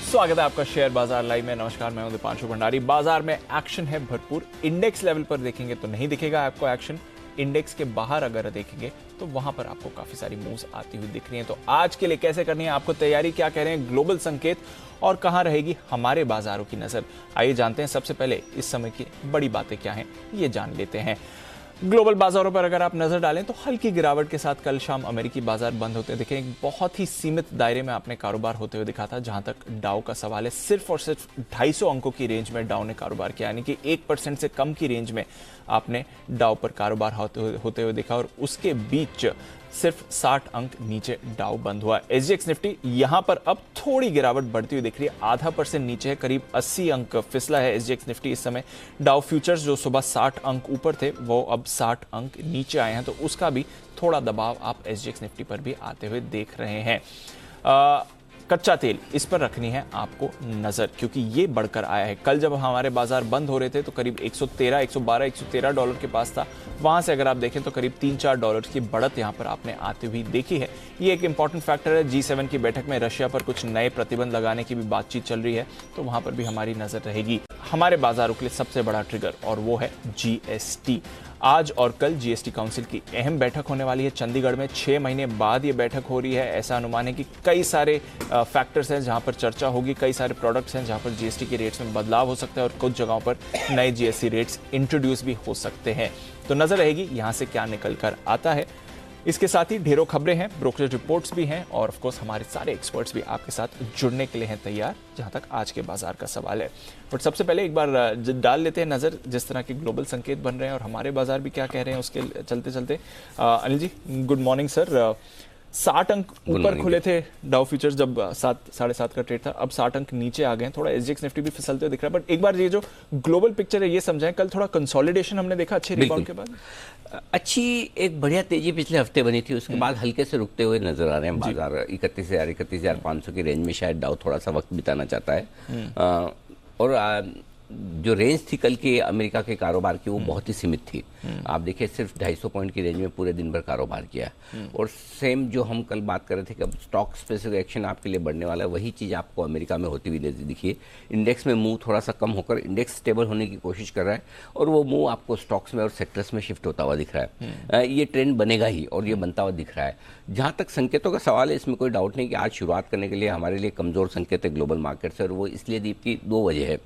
स्वागत है आपका शेयर बाजार लाइव में। नमस्कार, मैं हूं दीपांशु भंडारी। बाजार में एक्शन है भरपूर। इंडेक्स लेवल पर देखेंगे तो नहीं दिखेगा आपको एक्शन। इंडेक्स के बाहर अगर देखेंगे तो वहां पर आपको काफी सारी मूव्स आती हुई दिख रही हैं। तो आज के लिए कैसे करनी है आपको तैयारी, क्या कह रहे हैं ग्लोबल संकेत और कहां रहेगी हमारे बाजारों की नजर, आइए जानते हैं। सबसे पहले इस समय की बड़ी बातें क्या हैं ये जान लेते हैं। ग्लोबल बाजारों पर अगर आप नजर डालें तो हल्की गिरावट के साथ कल शाम अमेरिकी बाजार बंद होते दिखे। एक बहुत ही सीमित दायरे में आपने कारोबार होते हुए दिखा था। जहां तक डाउ का सवाल है, सिर्फ और सिर्फ 250 अंकों की रेंज में डाउ ने कारोबार किया, यानी कि 1% से कम की रेंज में आपने डाउ पर कारोबार होते हुए दिखा और उसके बीच सिर्फ 60 अंक नीचे डाउ बंद हुआ। एसजीएक्स निफ्टी यहां पर अब थोड़ी गिरावट बढ़ती हुई दिख रही है, 0.5% नीचे है, करीब 80 अंक फिसला है एसजीएक्स निफ्टी इस समय। डाउ फ्यूचर्स जो सुबह 60 अंक ऊपर थे वो अब 60 अंक नीचे आए हैं, तो उसका भी थोड़ा दबाव आप एसजीएक्स निफ्टी पर भी आते हुए देख रहे हैं। कच्चा तेल, इस पर रखनी है आपको नजर, क्योंकि ये बढ़कर आया है। कल जब हमारे बाजार बंद हो रहे थे तो करीब 113, 112, 113 डॉलर के पास था। वहां से अगर आप देखें तो करीब 3-4 डॉलर की बढ़त यहां पर आपने आती हुई देखी है। ये एक इंपॉर्टेंट फैक्टर है। G7 की बैठक में रशिया पर कुछ नए प्रतिबंध लगाने की भी बातचीत चल रही है, तो वहां पर भी हमारी नजर रहेगी। हमारे बाजारों के लिए सबसे बड़ा ट्रिगर और वो है जीएसटी। आज और कल जीएसटी काउंसिल की अहम बैठक होने वाली है चंडीगढ़ में। 6 महीने बाद ये बैठक हो रही है। ऐसा अनुमान है कि कई सारे फैक्टर्स हैं जहां पर चर्चा होगी, कई सारे प्रोडक्ट्स हैं जहां पर जीएसटी के रेट्स में बदलाव हो सकता है और कुछ जगहों पर नए जीएसटी रेट्स इंट्रोड्यूस भी हो सकते हैं। तो नजर रहेगी यहां से क्या निकल कर आता है। इसके साथ ही ढेरों खबरें हैं, ब्रोकरेज रिपोर्ट्स भी हैं और ऑफ कोर्स हमारे सारे एक्सपर्ट्स भी आपके साथ जुड़ने के लिए हैं तैयार, जहां तक आज के बाजार का सवाल है। बट सबसे पहले एक बार डाल लेते हैं नजर जिस तरह के ग्लोबल संकेत बन रहे हैं और हमारे बाजार भी क्या कह रहे हैं उसके चलते चलते। Anil ji, good morning sir. 60 अंक ऊपर खुले थे डाउ फ्यूचर्स जब 7-7.5 का ट्रेड था, अब 60 अंक नीचे आ गए। थोड़ा एसजीएक्स निफ्टी भी फिसलते हुए दिख रहा है। बट एक बार ये जो ग्लोबल पिक्चर है ये समझाएं, कल थोड़ा कंसोलिडेशन हमने देखा अच्छे रिबाउंड के बाद। अच्छी एक बढ़िया तेजी पिछले हफ्ते बनी थी, उसके बाद हल्के से रुकते हुए नजर आ रहे हैं बाजार। 31,500 की रेंज में शायद डाउ थोड़ा सा वक्त बिताना चाहता है। और जो रेंज थी कल के अमेरिका के कारोबार की वो बहुत ही सीमित थी। आप देखिए सिर्फ 250 पॉइंट की रेंज में पूरे दिन भर कारोबार किया। और सेम जो हम कल बात कर रहे थे कि अब स्टॉक स्पेसिफिक एक्शन आपके लिए बढ़ने वाला है, वही चीज़ आपको अमेरिका में होती हुई दिखी है। इंडेक्स में मूव थोड़ा सा कम होकर इंडेक्स स्टेबल होने की कोशिश कर रहा है और वो मूव आपको स्टॉक्स में और सेक्टर्स में शिफ्ट होता हुआ दिख रहा है। ये ट्रेंड बनेगा ही और ये बनता हुआ दिख रहा है। जहाँ तक संकेतों का सवाल है, इसमें कोई डाउट नहीं कि आज शुरुआत करने के लिए हमारे लिए कमज़ोर संकेत है ग्लोबल मार्केट से, और वो इसलिए दीप की 2 वजह है।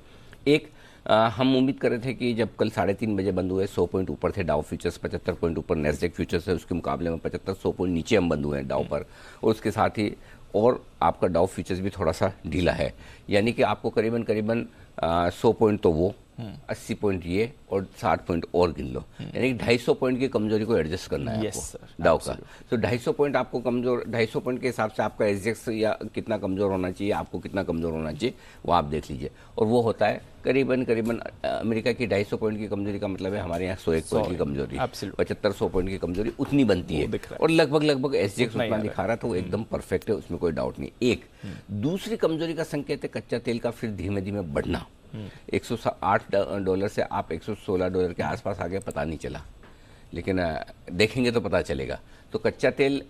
एक, हम उम्मीद कर रहे थे कि जब कल 3:30 बजे बंद हुए 100 पॉइंट ऊपर थे डाउ फ्यूचर्स, 75 पॉइंट ऊपर नेस्डेक फ्यूचर्स है, उसके मुकाबले में 75-100 पॉइंट नीचे हम बंद हुए हैं डाउ पर। और उसके साथ ही और आपका डाउ फ्यूचर्स भी थोड़ा सा ढीला है, यानी कि आपको करीबन 100 पॉइंट तो वो 80 पॉइंट ये और 60 पॉइंट और गिन लो, यानी कि 250 पॉइंट की कमजोरी को एडजस्ट करना है आपको डाउ का। तो 250 पॉइंट आपको कमजोर, 250 पॉइंट के हिसाब से आपका एसजीएक्स या कितना कमजोर होना चाहिए, आपको कितना कमजोर होना चाहिए वो आप देख लीजिए। और वो होता है करीबन अमेरिका की 250 पॉइंट की कमजोरी का मतलब है हमारे यहाँ 101 पॉइंट की कमजोरी, 75-100 पॉइंट की कमजोरी उतनी बनती है। और लगभग एसजीएक्स उतना दिखा रहा था, वो एकदम परफेक्ट है, उसमें कोई डाउट नहीं। एक दूसरी कमजोरी का संकेत है कच्चा तेल का फिर धीमे धीमे बढ़ना। 108 डॉलर से आप 116 डॉलर के आसपास आ गए, पता नहीं चला, लेकिन देखेंगे तो पता चलेगा। तो कच्चा तेल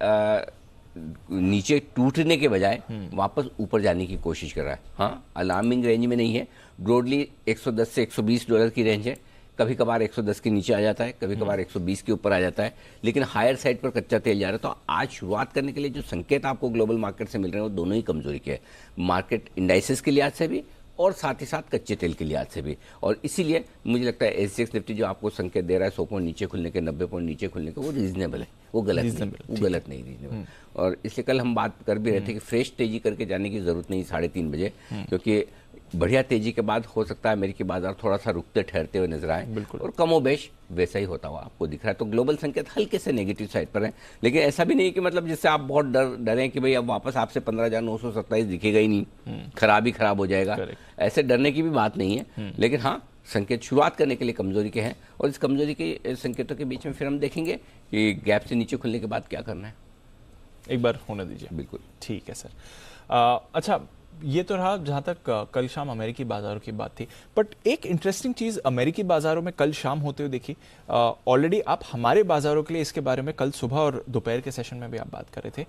नीचे टूटने के बजाय वापस ऊपर जाने की कोशिश कर रहा है। हाँ, अलार्मिंग रेंज में नहीं है, ब्रॉडली 110 से 120 डॉलर की रेंज है। कभी कभार 110 के नीचे आ जाता है, कभी कभार 120 के ऊपर आ जाता है, लेकिन हायर साइड पर कच्चा तेल जा रहा है। तो आज शुरुआत करने के लिए जो संकेत आपको ग्लोबल मार्केट से मिल रहे हैं वो दोनों ही कमजोरी के हैं, मार्केट इंडाइसेस के लिहाज से भी और साथ ही साथ कच्चे तेल के लिहाज से भी। और इसीलिए मुझे लगता है एसजीएक्स निफ्टी जो आपको संकेत दे रहा है 100 पॉइंट नीचे खुलने के, 90 पॉइंट नीचे खुलने के, वो रीजनेबल है, वो गलत नहीं रीजनेबल। और इसलिए कल हम बात कर भी रहे थे कि फ्रेश तेजी करके जाने की जरूरत नहीं 3:30 बजे, क्योंकि बढ़िया तेजी के बाद हो सकता है अमेरिकी बाजार थोड़ा सा रुकते ठहरते हुए नजर आए और कमोबेश वैसा ही होता हुआ आपको दिख रहा है। तो ग्लोबल संकेत हल्के से नेगेटिव साइड पर है, लेकिन ऐसा भी नहीं कि मतलब जिससे आप बहुत डरें कि भाई अब वापस आपसे 15,927 दिखेगा ही नहीं, खराब ही खराब हो जाएगा, ऐसे डरने की भी बात नहीं है। लेकिन हाँ, संकेत शुरुआत करने के लिए कमजोरी के हैं और इस कमजोरी के संकेतों के बीच में फिर हम देखेंगे कि गैप से नीचे खुलने के बाद क्या करना है। एक बार होने दीजिए। बिल्कुल ठीक है सर। अच्छा, ये तो रहा जहां तक कल शाम अमेरिकी बाजारों की बात थी। बट एक इंटरेस्टिंग चीज अमेरिकी बाजारों में कल शाम होते हुए देखी, ऑलरेडी आप हमारे बाजारों के लिए इसके बारे में कल सुबह और दोपहर के सेशन में भी आप बात कर रहे थे।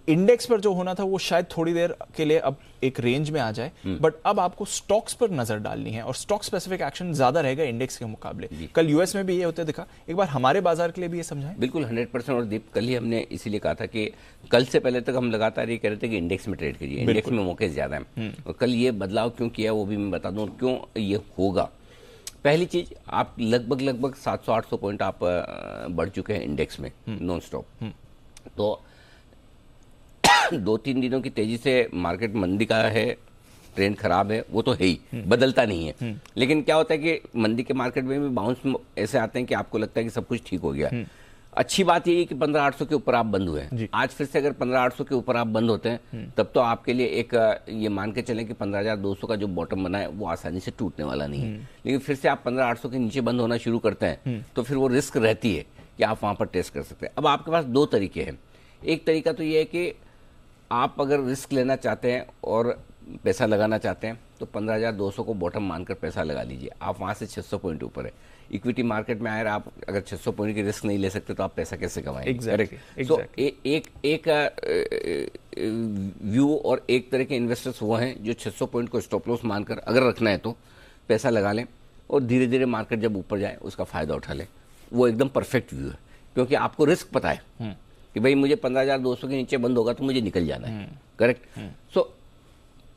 इंडेक्स पर जो होना था वो शायद थोड़ी देर के लिए अब एक रेंज में आ जाए, बट अब आपको स्टॉक्स पर नजर डालनी है और स्टॉक स्पेसिफिक एक्शन ज्यादा रहेगा इंडेक्स के मुकाबले। कल यूएस में भी ये होते दिखा, एक बार हमारे बाजार के लिए भी ये समझाएं। बिल्कुल 100%। और दीप, कल ही हमने इसीलिए कहा था कि कल से पहले तक हम लगातार ये कह रहे थे कि इंडेक्स में ट्रेड करिए, इंडेक्स में मौके ज्यादा हैं। और कल ये बदलाव क्यों किया वो भी मैं बता दूं, क्यों ये होगा। पहली चीज, आप लगभग 700-800 पॉइंट आप बढ़ चुके हैं इंडेक्स में नॉन स्टॉप। तो 2-3 दिनों की तेजी से मार्केट मंदी का है, ट्रेंड खराब है, वो तो है ही, बदलता नहीं है। लेकिन क्या होता है कि मंदी के मार्केट में भी बाउंस ऐसे आते हैं कि आपको लगता है कि सब कुछ ठीक हो गया। अच्छी बात ये है कि 15,800 के ऊपर आप बंद हुए हैं। आज फिर से अगर 15,800 के ऊपर आप बंद होते हैं तब तो आपके लिए एक ये मान के चलें कि 15,200 का जो बॉटम बना है वो आसानी से टूटने वाला नहीं है। लेकिन फिर से आप 15,800 के नीचे बंद होना शुरू करते हैं तो फिर वो रिस्क रहती है कि आप वहां पर टेस्ट कर सकते हैं। अब आपके पास दो तरीके हैं। एक तरीका तो ये है कि आप अगर रिस्क लेना चाहते हैं और पैसा लगाना चाहते हैं तो 15,200 को बॉटम मानकर पैसा लगा लीजिए। आप वहां से 600 पॉइंट ऊपर है। इक्विटी मार्केट में आए आप अगर 600 पॉइंट की रिस्क नहीं ले सकते तो आप पैसा कैसे कमाएंगे? Exactly. तो एक व्यू और एक तरह के इन्वेस्टर्स वो हैं जो 600 पॉइंट को स्टॉप लॉस मानकर अगर रखना है तो पैसा लगा लें और धीरे धीरे मार्केट जब ऊपर जाए उसका फायदा उठा लें। वो एकदम परफेक्ट व्यू है क्योंकि आपको रिस्क पता है कि भाई मुझे 15,200 के नीचे बंद होगा तो मुझे निकल जाना है। करेक्ट। सो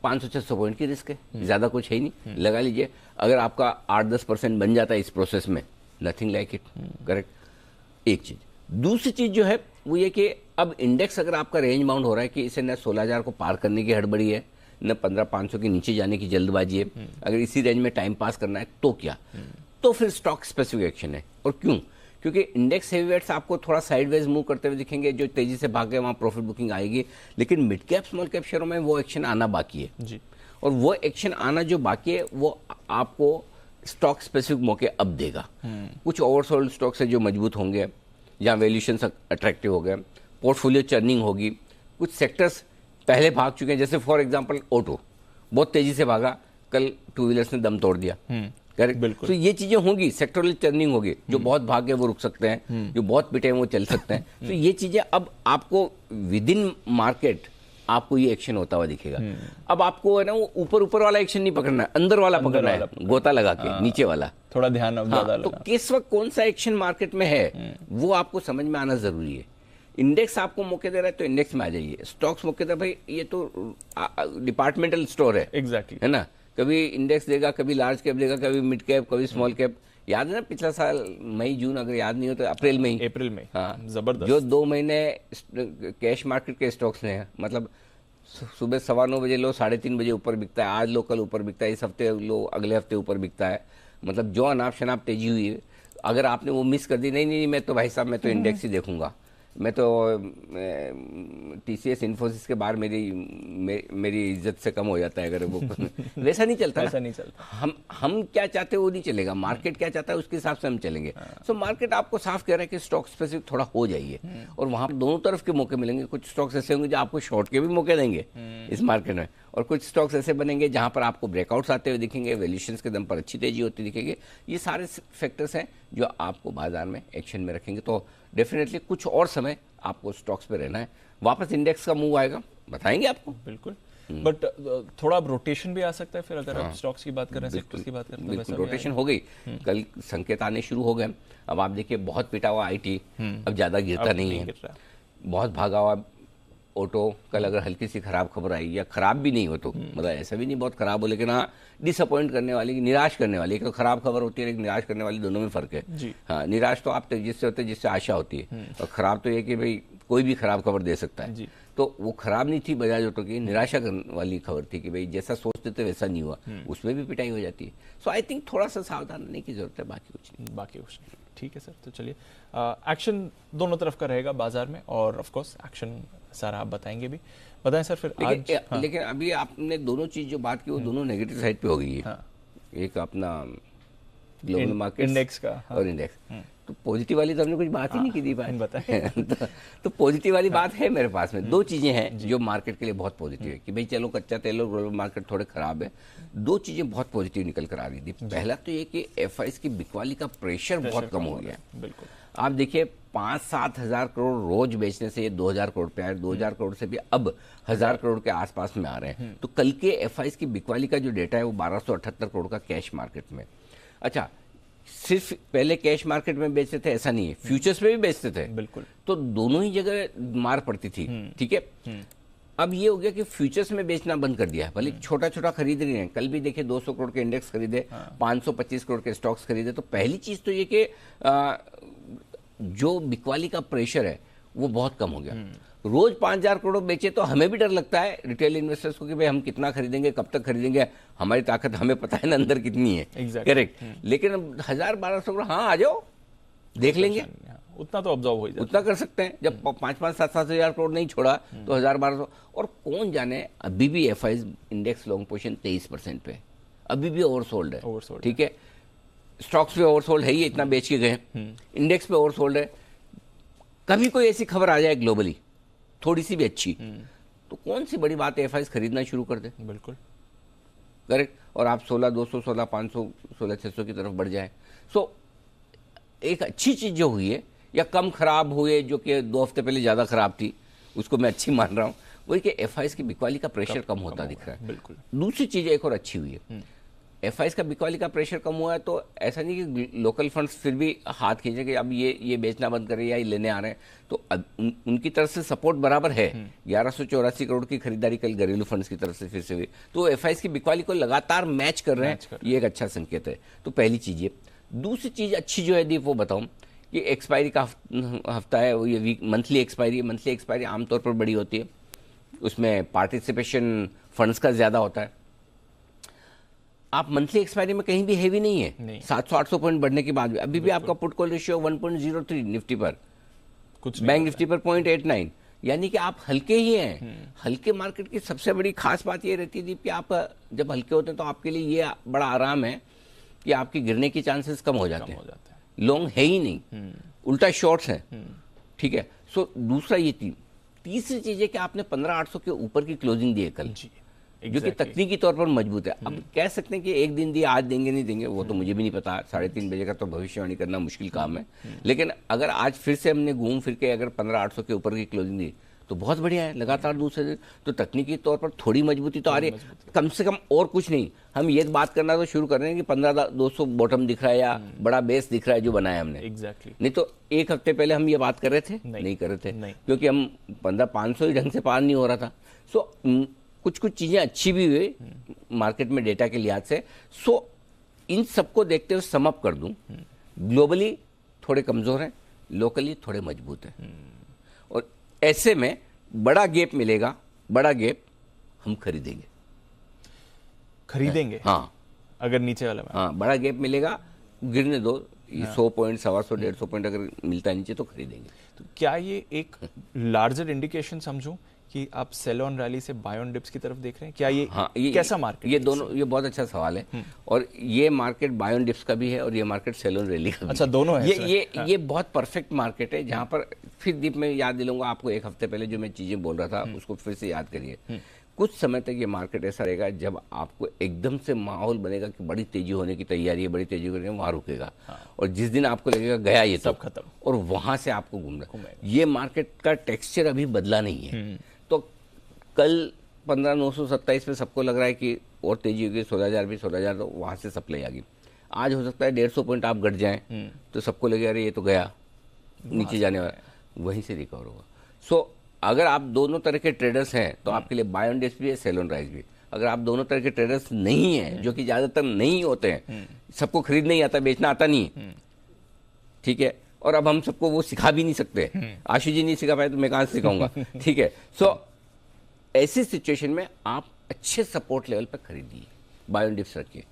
500-600 पॉइंट की रिस्क है, ज्यादा कुछ है ही नहीं, लगा लीजिए। अगर आपका 8-10% बन जाता है इस प्रोसेस में, नथिंग लाइक इट। करेक्ट। एक चीज। दूसरी चीज जो है वो ये कि अब इंडेक्स अगर आपका रेंज बाउंड हो रहा है कि इसे न 16,000 को पार करने की हड़बड़ी है न 15,500 के नीचे जाने की जल्दबाजी है, अगर इसी रेंज में टाइम पास करना है तो क्या, तो फिर स्टॉक स्पेसिफिक एक्शन है। और क्यों? क्योंकि इंडेक्स हेवीवेट्स आपको थोड़ा साइडवेज मूव करते हुए दिखेंगे, जो तेजी से भागे वहां प्रॉफिट बुकिंग आएगी, लेकिन मिड कैप स्मॉल कैप शेयरों में वो एक्शन आना बाकी है जी। और वो एक्शन आना जो बाकी है वो आपको स्टॉक स्पेसिफिक मौके अब देगा। कुछ ओवरसोल्ड स्टॉक्स है जो मजबूत होंगे, जहां वैल्यूएशन अट्रैक्टिव हो गए, पोर्टफोलियो चर्निंग होगी, कुछ सेक्टर्स पहले भाग चुके हैं, जैसे फॉर एग्जाम्पल ऑटो बहुत तेजी से भागा, कल टू व्हीलर्स ने दम तोड़ दिया। करेक्ट। तो ये चीजें होंगी, सेक्टोरल टर्निंग होगी, जो बहुत भागे वो रुक सकते हैं, जो बहुत पिटे हैं वो चल सकते हैं। तो ये चीजें अब आपको विद इन मार्केट आपको ये एक्शन होता हुआ दिखेगा। अब आपको है ना वो ऊपर वाला एक्शन नहीं पकड़ना है, अंदर वाला पकड़ना है, गोता लगा के नीचे वाला थोड़ा ध्यान अब ज्यादा तो किस वक्त कौन सा एक्शन मार्केट में है वो आपको समझ में आना जरूरी है। इंडेक्स आपको मौके दे रहा है तो इंडेक्स में आ जाइए, स्टॉक्स मौके दे भाई ये तो डिपार्टमेंटल स्टोर है। एग्जैक्टली। है ना, कभी इंडेक्स देगा, कभी लार्ज कैप देगा, कभी मिड कैप, कभी स्मॉल कैप। याद है ना पिछला साल मई जून, अगर याद नहीं हो तो अप्रैल में हाँ जबरदस्त जो 2 महीने कैश मार्केट के स्टॉक्स ने, मतलब सुबह 9:15 बजे लो, 3:30 बजे ऊपर बिकता है, आज लो कल ऊपर बिकता है, इस हफ्ते लो अगले हफ्ते ऊपर बिकता है। मतलब जो अनाप शनाप तेजी हुई है, अगर आपने वो मिस कर दी, नहीं मैं तो भाई साहब मैं तो इंडेक्स ही देखूंगा, मैं तो टीसीएस इन्फोसिस के बाहर मेरी इज्जत से कम हो जाता है अगर वो वैसा नहीं चलता। ऐसा नहीं चलता। हम क्या चाहते हैं वो नहीं चलेगा, मार्केट क्या चाहता है उसके हिसाब से हम चलेंगे। सो मार्केट आपको साफ कह रहा है कि स्टॉक स्पेसिफिक थोड़ा हो जाइए और वहां पर दोनों तरफ के मौके मिलेंगे। कुछ स्टॉक्स ऐसे होंगे जो आपको शॉर्ट के भी मौके देंगे इस मार्केट में, और कुछ स्टॉक्स ऐसे बनेंगे जहां पर आपको ब्रेकआउट्स आते हुए दिखेंगे, वैल्यूएशंस के दम पर अच्छी तेजी होती दिखेगी। ये सारे फैक्टर्स हैं जो आपको बाजार में एक्शन में रखेंगे। तो डेफिनेटली कुछ और समय आपको स्टॉक्स पे रहना है। वापस इंडेक्स का मूव आएगा, बताएंगे आपको। बिल्कुल। बट थोड़ा अब रोटेशन भी आ सकता है फिर, अगर आप स्टॉक्स की बात कर रहे हैं, सेक्टर्स की बात कर रहे हैं, बिल्कुल रोटेशन हो गई। कल संकेत आने शुरू हो गए। अब आप देखिए बहुत पिटा हुआ आईटी अब ज्यादा गिरता नहीं है, बहुत भागा हुआ ऑटो। कल अगर हल्की सी खराब खबर आई, या खराब भी नहीं हो तो मतलब ऐसा भी नहीं बहुत खराब हो, लेकिन हाँ डिसअपॉइंट करने वाली, निराश करने वाली। एक तो खराब खबर होती है, एक निराश करने वाली, दोनों में फर्क है। हाँ, निराश तो आप जिससे होते हैं जिससे आशा होती है, और खराब तो ये कि भाई कोई भी खराब खबर दे सकता है। तो वो खराब नहीं थी बजाज ऑटो की, निराशा करने वाली खबर थी कि भाई जैसा सोचते थे वैसा नहीं हुआ, उसमें भी पिटाई हो जाती है। सो आई थिंक थोड़ा सा सावधान रहने की जरूरत है, बाकी कुछ नहीं। ठीक है सर, तो चलिए एक्शन दोनों तरफ का रहेगा बाजार में, और ऑफ कोर्स एक्शन सारा आप बताएंगे भी। बताएं सर फिर लेकिन अभी आपने दोनों चीज जो बात की वो दोनों नेगेटिव साइड पे हो गई है। एक अपना ग्लोबल मार्केट इंडेक्स का और इंडेक्स, तो पॉजिटिव वाली तो हमने कुछ बात ही नहीं की थी भाई। बताएं। तो पॉजिटिव वाली बात है मेरे पास में। दो चीजें हैं जो मार्केट के लिए बहुत पॉजिटिव है कि भाई चलो कच्चा तेल और ग्लोबल मार्केट थोड़े खराब है, दो चीजें बहुत पॉजिटिव निकल कर आ रही थी। पहला तो ये कि एफआईएस की बिकवाली का प्रेशर बहुत कम हो गया है। बिल्कुल। आप देखिए 5-7 हजार करोड़ रोज बेचने से ये 2000 करोड़ पे आए, 2000 करोड़ से भी अब 1000 करोड़ के आसपास में आ रहे हैं। तो कल के एफआईज की बिकवाली का जो डेटा है वो 1278 करोड़ का कैश मार्केट में। अच्छा, सिर्फ पहले कैश मार्केट में बेचते थे ऐसा नहीं है, फ्यूचर्स में भी बेचते थे, बिल्कुल। तो दोनों ही जगह मार पड़ती थी। ठीक है, अब ये हो गया कि फ्यूचर्स में बेचना बंद कर दिया है, भले छोटा छोटा खरीद रहे हैं। कल भी देखिए 200 करोड़ के इंडेक्स खरीदे, 525 करोड़ के स्टॉक्स खरीदे। तो पहली चीज तो ये कि जो बिकवाली का प्रेशर है वो बहुत कम हो गया। रोज 5000 करोड़ बेचे तो हमें भी डर लगता है रिटेल इन्वेस्टर्स को कि भाई हम कितना खरीदेंगे, कब तक खरीदेंगे, हमारी ताकत हमें पता है ना अंदर कितनी है। करेक्ट। लेकिन 1000-1200 करोड़, हाँ आ जाओ देख लेंगे, उतना तो ऑब्जर्व हो जाता, उतना कर सकते हैं। जब 5-5, 7-7 हजार करोड़ नहीं छोड़ा तो 1000-1200। और कौन जाने, अभी भी एफआईज इंडेक्स लॉन्ग पोजीशन 23% पे, अभी भी ओवरसोल्ड है। ठीक है, स्टॉक्स पे ओवरसोल्ड है ही, इतना बेच के गए, इंडेक्स पे ओवरसोल्ड है। कभी कोई ऐसी खबर आ जाए ग्लोबली थोड़ी सी भी अच्छी, तो कौन सी बड़ी बात है एफआईज खरीदना शुरू कर दे। बिल्कुल करेक्ट। और आप 16,200, 16,500, 16,600 की तरफ बढ़ जाए। सो एक अच्छी चीज जो हुई है, या कम खराब हुई जो कि 2 हफ्ते पहले ज्यादा खराब थी, उसको मैं अच्छी मान रहा हूं, वही कि एफआईज की बिकवाली का प्रेशर कम होता दिख रहा है। बिल्कुल। दूसरी चीज एक और अच्छी हुई है, एफआईज का बिकवाली का प्रेशर कम हुआ है, तो ऐसा नहीं कि लोकल फंड्स फिर भी हाथ खींचे कि अब ये बेचना बंद कर रहे हैं या ये लेने आ रहे हैं। तो अब उनकी तरफ से सपोर्ट बराबर है। 1184 करोड़ की खरीदारी कल घरेलू फंड्स की तरफ से फिर से हुई, तो एफआईज की बिकवाली को लगातार मैच कर रहे हैं, ये एक अच्छा संकेत है। तो पहली चीज ये। दूसरी चीज अच्छी जो है दीप, वो बताऊं कि एक्सपायरी का हफ्ता है, वो ये मंथली एक्सपायरी आमतौर पर बड़ी होती है, उसमें पार्टिसिपेशन फंड्स का ज्यादा होता है। आप मंथली एक्सपायरी में कहीं भी हेवी नहीं है, 700-800 पॉइंट बढ़ने के बाद भी अभी भी आपका पुट कॉल रेशियो 1.03 निफ्टी पर, कुछ बैंक निफ्टी पर 0.89, यानी कि आप हल्के ही हैं। हल्के मार्केट की सबसे बड़ी खास बात ये रहती है कि आप जब हल्के होते हैं तो आपके लिए ये बड़ा आराम है कि आपके गिरने के चांसेस कम हो जाते हैं। लॉन्ग है ही नहीं, उल्टा शॉर्ट्स हैं। ठीक है। सो दूसरा ये तीसरी चीज है कि आपने 15,800 के ऊपर की क्लोजिंग दी है कल, जो कि तकनीकी तौर पर मजबूत है। अब कह सकते हैं कि एक दिन दिए, आज देंगे नहीं देंगे, वो तो मुझे भी नहीं पता। 3:30 बजे का तो भविष्यवाणी करना मुश्किल काम है। लेकिन अगर आज फिर से हमने घूम फिर के अगर 15,800 के ऊपर की क्लोजिंग दी तो बहुत बढ़िया है। लगातार दूसरे दिन तो तकनीकी तौर पर थोड़ी मजबूती तो आ रही है, कम से कम। और कुछ नहीं, हम ये बात करना तो शुरू कर रहे हैं कि 15,200 बॉटम दिख रहा है या बड़ा बेस दिख रहा है जो बनाया हमने। नहीं तो एक हफ्ते पहले हम ये बात कर रहे थे, नहीं कर रहे थे, क्योंकि हम 15,500 ही ढंग से पार नहीं हो रहा था। सो कुछ चीजें अच्छी भी हुई मार्केट में डेटा के लिहाज से। सो इन सबको देखते हुए सम अप कर दूं, ग्लोबली थोड़े कमजोर हैं, लोकली थोड़े मजबूत हैं, और ऐसे में बड़ा गैप मिलेगा, बड़ा गैप हम खरीदेंगे। हाँ, अगर नीचे वाला, हाँ बड़ा गैप मिलेगा, गिरने दो, 100 पॉइंट, 125, 150 पॉइंट अगर मिलता है नीचे तो खरीदेंगे। तो क्या ये एक लार्जर इंडिकेशन समझूं कि आप सेल ऑन रैली से बाय ऑन डिप्स की तरफ देख रहे हैं? क्या ये, हाँ, ये कैसा मार्केट? ये दोनों, ये बहुत अच्छा सवाल है। और ये मार्केट बाय ऑन डिप्स का भी है और ये मार्केट सेल ऑन रैली का भी। अच्छा, दोनों है। ये बहुत परफेक्ट मार्केट है, जहां पर फिर दीप में याद दिलाऊंगा आपको, एक हफ्ते पहले जो मैं चीजें बोल रहा था उसको फिर से याद करिए। कुछ समय तक ये मार्केट ऐसा रहेगा जब आपको एकदम से माहौल बनेगा कि बड़ी तेजी होने की तैयारी है, बड़ी तेजी होने वहां रुकेगा। और जिस दिन आपको लगेगा गया ये सब खत्म, और वहां से आपको घूमना। ये मार्केट का टेक्सचर अभी बदला नहीं है। तो कल 15,927 पे सबको लग रहा है कि और तेजी होगी, 16,000 भी, 16,000 तो वहां से सप्लाई आ गई। आज हो सकता है 150 पॉइंट आप घट जाएं तो सबको लगेगा अरे ये तो गया, नीचे जाने वाला, वहीं से रिकवर होगा। सो अगर आप दोनों तरह के ट्रेडर्स हैं तो आपके लिए बाय ऑन डिप्स भी है, सेल ऑन राइज भी। अगर आप दोनों तरह के ट्रेडर्स नहीं हैं, जो कि ज्यादातर नहीं होते हैं, सबको खरीद नहीं आता, बेचना आता नहीं, ठीक है, और अब हम सबको वो सिखा भी नहीं सकते, आशु जी नहीं सिखा पाए तो मैं कहां से सिखाऊंगा, ठीक है। सो ऐसी सिचुएशन में आप अच्छे सपोर्ट लेवल पर खरीदिए, बाय ऑन डिप्स रखिए।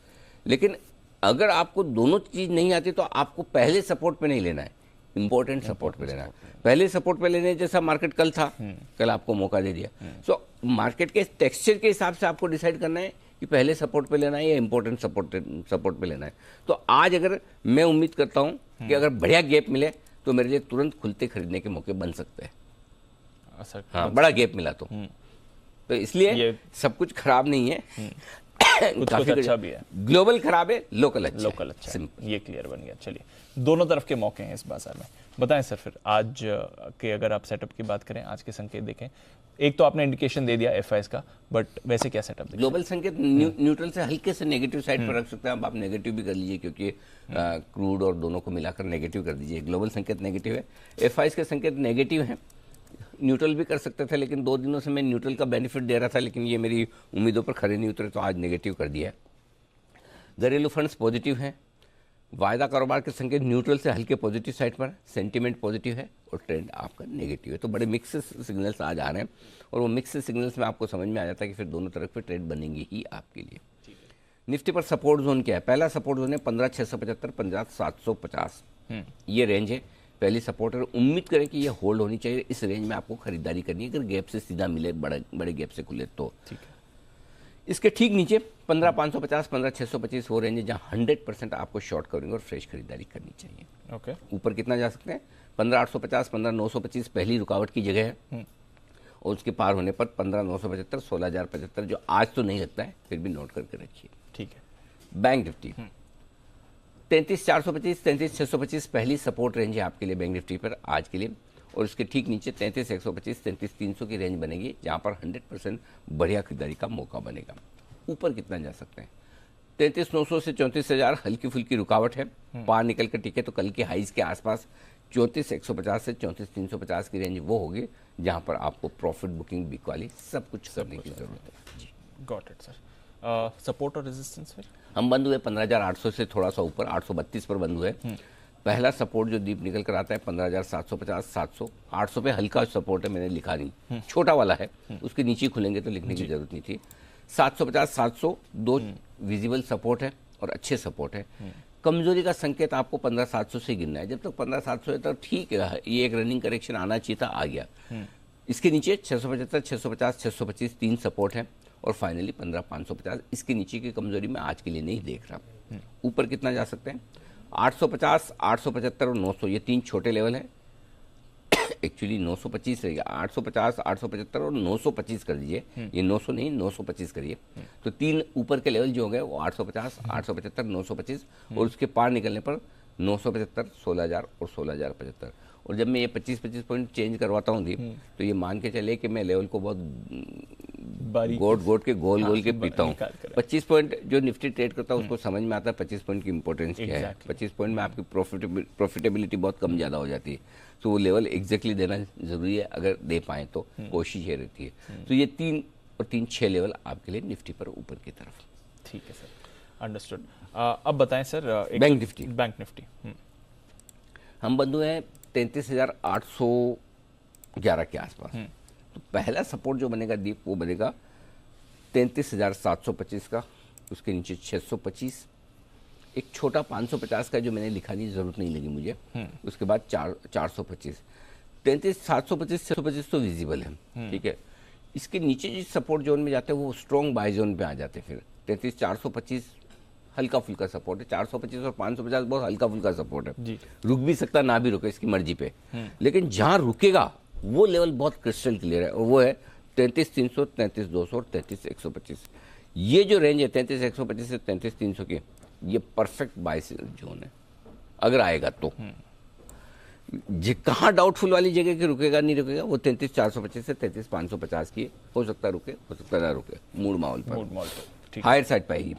लेकिन अगर आपको दोनों चीज नहीं आती तो आपको पहले सपोर्ट पे नहीं लेना है, इंपॉर्टेंट सपोर्ट पे लेना है। पहले सपोर्ट पे लेने जैसा मार्केट कल था, कल आपको मौका दे दिया। सो मार्केट के टेक्सचर के हिसाब से आपको डिसाइड करना है कि पहले सपोर्ट पे लेना है या इंपॉर्टेंट सपोर्ट पे लेना है। तो आज अगर मैं उम्मीद करता हूं कि अगर बढ़िया गैप मिले तो मेरे लिए तुरंत खुलते खरीदने के मौके बन सकते हैं। हाँ, बड़ा गैप मिला तो इसलिए सब कुछ खराब नहीं है। कुछ अच्छा भी है। ग्लोबल खराब है, लोकल अच्छा लोकल अच्छा है, ये क्लियर बन गया। चलिए, दोनों तरफ के मौके हैं इस बाजार में। बताएं सर फिर आज के, अगर आप सेटअप की बात करें, आज के संकेत देखें, एक तो आपने इंडिकेशन दे दिया एफआईएस का, बट वैसे क्या सेटअप? ग्लोबल संकेत न्यूट्रल से हल्के से नेगेटिव साइड पर रख सकते हैं। अब आप नेगेटिव भी कर लीजिए, क्योंकि क्रूड और दोनों को मिलाकर नेगेटिव कर दीजिए। ग्लोबल संकेत नेगेटिव है, एफआईएस के संकेत नेगेटिव है। न्यूट्रल भी कर सकते थे, लेकिन 2 दिनों से मैं न्यूट्रल का बेनिफिट दे रहा था, लेकिन ये मेरी उम्मीदों पर खरे नहीं उतरे, तो आज नेगेटिव कर दिया है। घरेलू फंड्स पॉजिटिव हैं, वायदा कारोबार के संकेत न्यूट्रल से हल्के पॉजिटिव साइड पर, सेंटीमेंट पॉजिटिव है और ट्रेंड आपका नेगेटिव है। तो बड़े मिक्स सिग्नल्स आज आ रहे हैं, और वो मिक्स सिग्नल्स में आपको समझ में आ जाता है कि फिर दोनों तरफ पे ट्रेंड बनेंगे ही आपके लिए। निफ्टी पर सपोर्ट जोन क्या है? पहला सपोर्ट जोन है 15,675, 15,750, ये रेंज है, पहली सपोर्ट है। उम्मीद करें कि ये होल्ड होनी चाहिए। इस रेंज में आपको खरीदारी करनी है, अगर गैप से सीधा मिले, बड़े गैप से खुले तो। ठीक है। इसके ठीक नीचे 15,550, 15,625 वो रेंज है जहाँ 100% आपको शॉर्ट कवरिंग और फ्रेश खरीदारी करनी चाहिए। ओके। ऊपर कितना जा सकते हैं? 15,850, 15,925 पहली रुकावट की जगह है, और उसके पार होने पर 15,975, 16,075, जो आज तो नहीं लगता है, फिर भी नोट करके रखिए। ठीक है। बैंक निफ्टी 33,425, 33,625 पहली सपोर्ट रेंज है आपके लिए बैंक निफ्टी पर आज के लिए, और उसके ठीक नीचे 33,125, 33,300 की रेंज बनेगी, जहां पर 100% बढ़िया खरीदारी का मौका बनेगा। ऊपर कितना जा सकते हैं? 33,900 से 34,000 हल्की फुल्की रुकावट है, पार निकल कर टिके तो कल के हाइज के आसपास 34,150 से 34,350 की रेंज वो होगी, जहां पर आपको प्रॉफिट बुकिंग बिक वाली सब कुछ करने की जरूरत है। जी, गॉट इट सर। सपोर्ट और रेजिस्टेंस फिर? हम बंद हुए 15,800 से थोड़ा सा ऊपर, 832 पर बंद हुए। पहला सपोर्ट जो दीप निकल कर आता है 15,750, 700, 800 पे हल्का सपोर्ट है, मैंने लिखा नहीं, छोटा वाला है, उसके नीचे खुलेंगे तो लिखने की जरूरत नहीं थी। 750, 700 दो विजिबल सपोर्ट है और अच्छे सपोर्ट है। कमजोरी का संकेत आपको 15,700 से गिनना है। जब तक 15,700 है तो ठीक है, ये एक रनिंग करेक्शन आना चाहिए था, आ गया। इसके नीचे 675, 650, 625 तीन सपोर्ट है, और फाइनली 15,550। इसके नीचे की कमजोरी मैं आज के लिए नहीं देख रहा। ऊपर कितना जा सकते हैं? 850, 875 और 900, ये तीन छोटे लेवल हैं। एक्चुअली 925 रहेगा, 850, 875 और 925 कर दीजिए, ये 900 नहीं, 925 करिए। तो तीन ऊपर के लेवल जो हो गए वो 850, 875, 925, और उसके पार निकलने पर 975, 16,000 और 16,075। और जब मैं ये 25-25 पॉइंट चेंज करवाता हूँ दीप, तो ये मान के चले कि मैं लेवल को बहुत गोट के गोल के पीता हूँ। 25 पॉइंट जो निफ्टी ट्रेड करता है उसको समझ में आता है 25 पॉइंट की इंपॉर्टेंस क्या है। 25 पॉइंट में आपकी प्रॉफिटेबिलिटी बहुत कम ज़्यादा हो जाती है, तो वो लेवल एग्जैक्टली देना जरूरी है, अगर दे पाए तो कोशिश ये रहती है। तो ये 3 और 3 6 लेवल आपके लिए निफ्टी पर ऊपर की तरफ। ठीक है सर, अंडरस्टूड। अब बताएं sir, bank Nifty. Bank Nifty हम बंद हुए हैं 33,811 के आसपास। तो पहला सपोर्ट जो बनेगा दीप, वो बनेगा 33,725 का, उसके नीचे 625, एक छोटा 550 का जो मैंने लिखा नहीं, जरूरत नहीं लगी मुझे। उसके बाद 425, 33,725, 625 तो विजिबल है, ठीक है। इसके नीचे जिस सपोर्ट जोन में जाते हैं वो स्ट्रॉन्ग बाय जोन पे आ जाते हैं। फिर 33,425 हल्का फुल्का सपोर्ट है, 425 और 550 बहुत हल्का फुल्का सपोर्ट है, रुक भी सकता ना भी रुके, इसकी मर्जी पे। लेकिन जहां रुकेगा वो लेवल बहुत क्रिस्टल क्लियर है, और वो है 33,300, 33,200 और 33,125। ये जो रेंज है 33,125 से 33,300 की, ये परफेक्ट बाय जोन है अगर आएगा तो। कहाँ डाउटफुल वाली जगह की रुकेगा नहीं रुकेगा, वो 33,425 से 33,550 की हो सकता है रुके, हो सकता ना रुके, मूड माहौल पर हायर साइड पाएगी।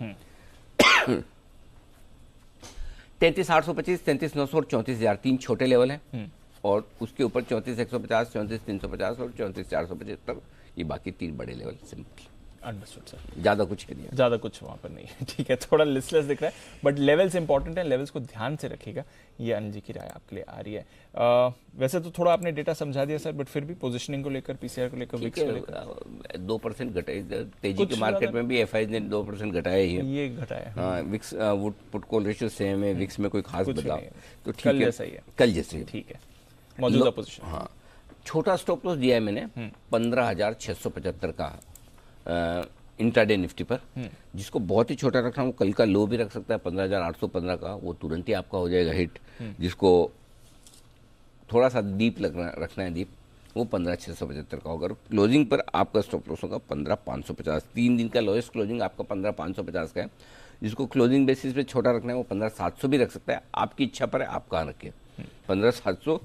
33,825, 33,900 और 34,000 तीन छोटे लेवल हैं, और उसके ऊपर 34,150, 34,350 और 34,475, ये बाकी तीन बड़े लेवल। Simple, understood sir. ज्यादा कुछ है नहीं, ज्यादा कुछ वहां पर नहीं है। ठीक है, थोड़ा लिस्टलेस दिख रहा है, बट लेवल्स इंपॉर्टेंट है, लेवल्स को ध्यान से रखिएगा। ये अनिल जी की राय आपके लिए आ रही है। वैसे तो थोड़ा आपने डेटा समझा दिया सर, बट फिर भी पोजीशनिंग को लेकर, पीसीआर को लेकर, विक्स को लेकर 2% घटाई, तेजी के मार्केट में भी एफआई ने 2% घटाया ही है, ये घटाया। हाँ, विक्स वो पुट कॉल रेशियो सेम है, विक्स में कोई खास बदलाव तो ठीक है, सही है, कल जैसे ठीक है। मौजूदा पोजीशन, हाँ, छोटा स्टॉप लॉस दिया है मैंने 15,675 का इंट्राडे निफ्टी पर, जिसको बहुत ही छोटा रखना, वो कल का लो भी रख सकता है 15,815 का, वो तुरंत ही आपका हो जाएगा हिट। जिसको थोड़ा सा डीप रखना है, डीप वो 15,675 का होगा। और क्लोजिंग पर आपका स्टॉप लॉस होगा 15,550। 3 दिन का लोएस्ट क्लोजिंग आपका 15,550 का है। जिसको क्लोजिंग बेसिस पे छोटा रखना है वो 15,700 भी रख सकता है, आपकी इच्छा पर है, आप कहाँ रखें। 15,700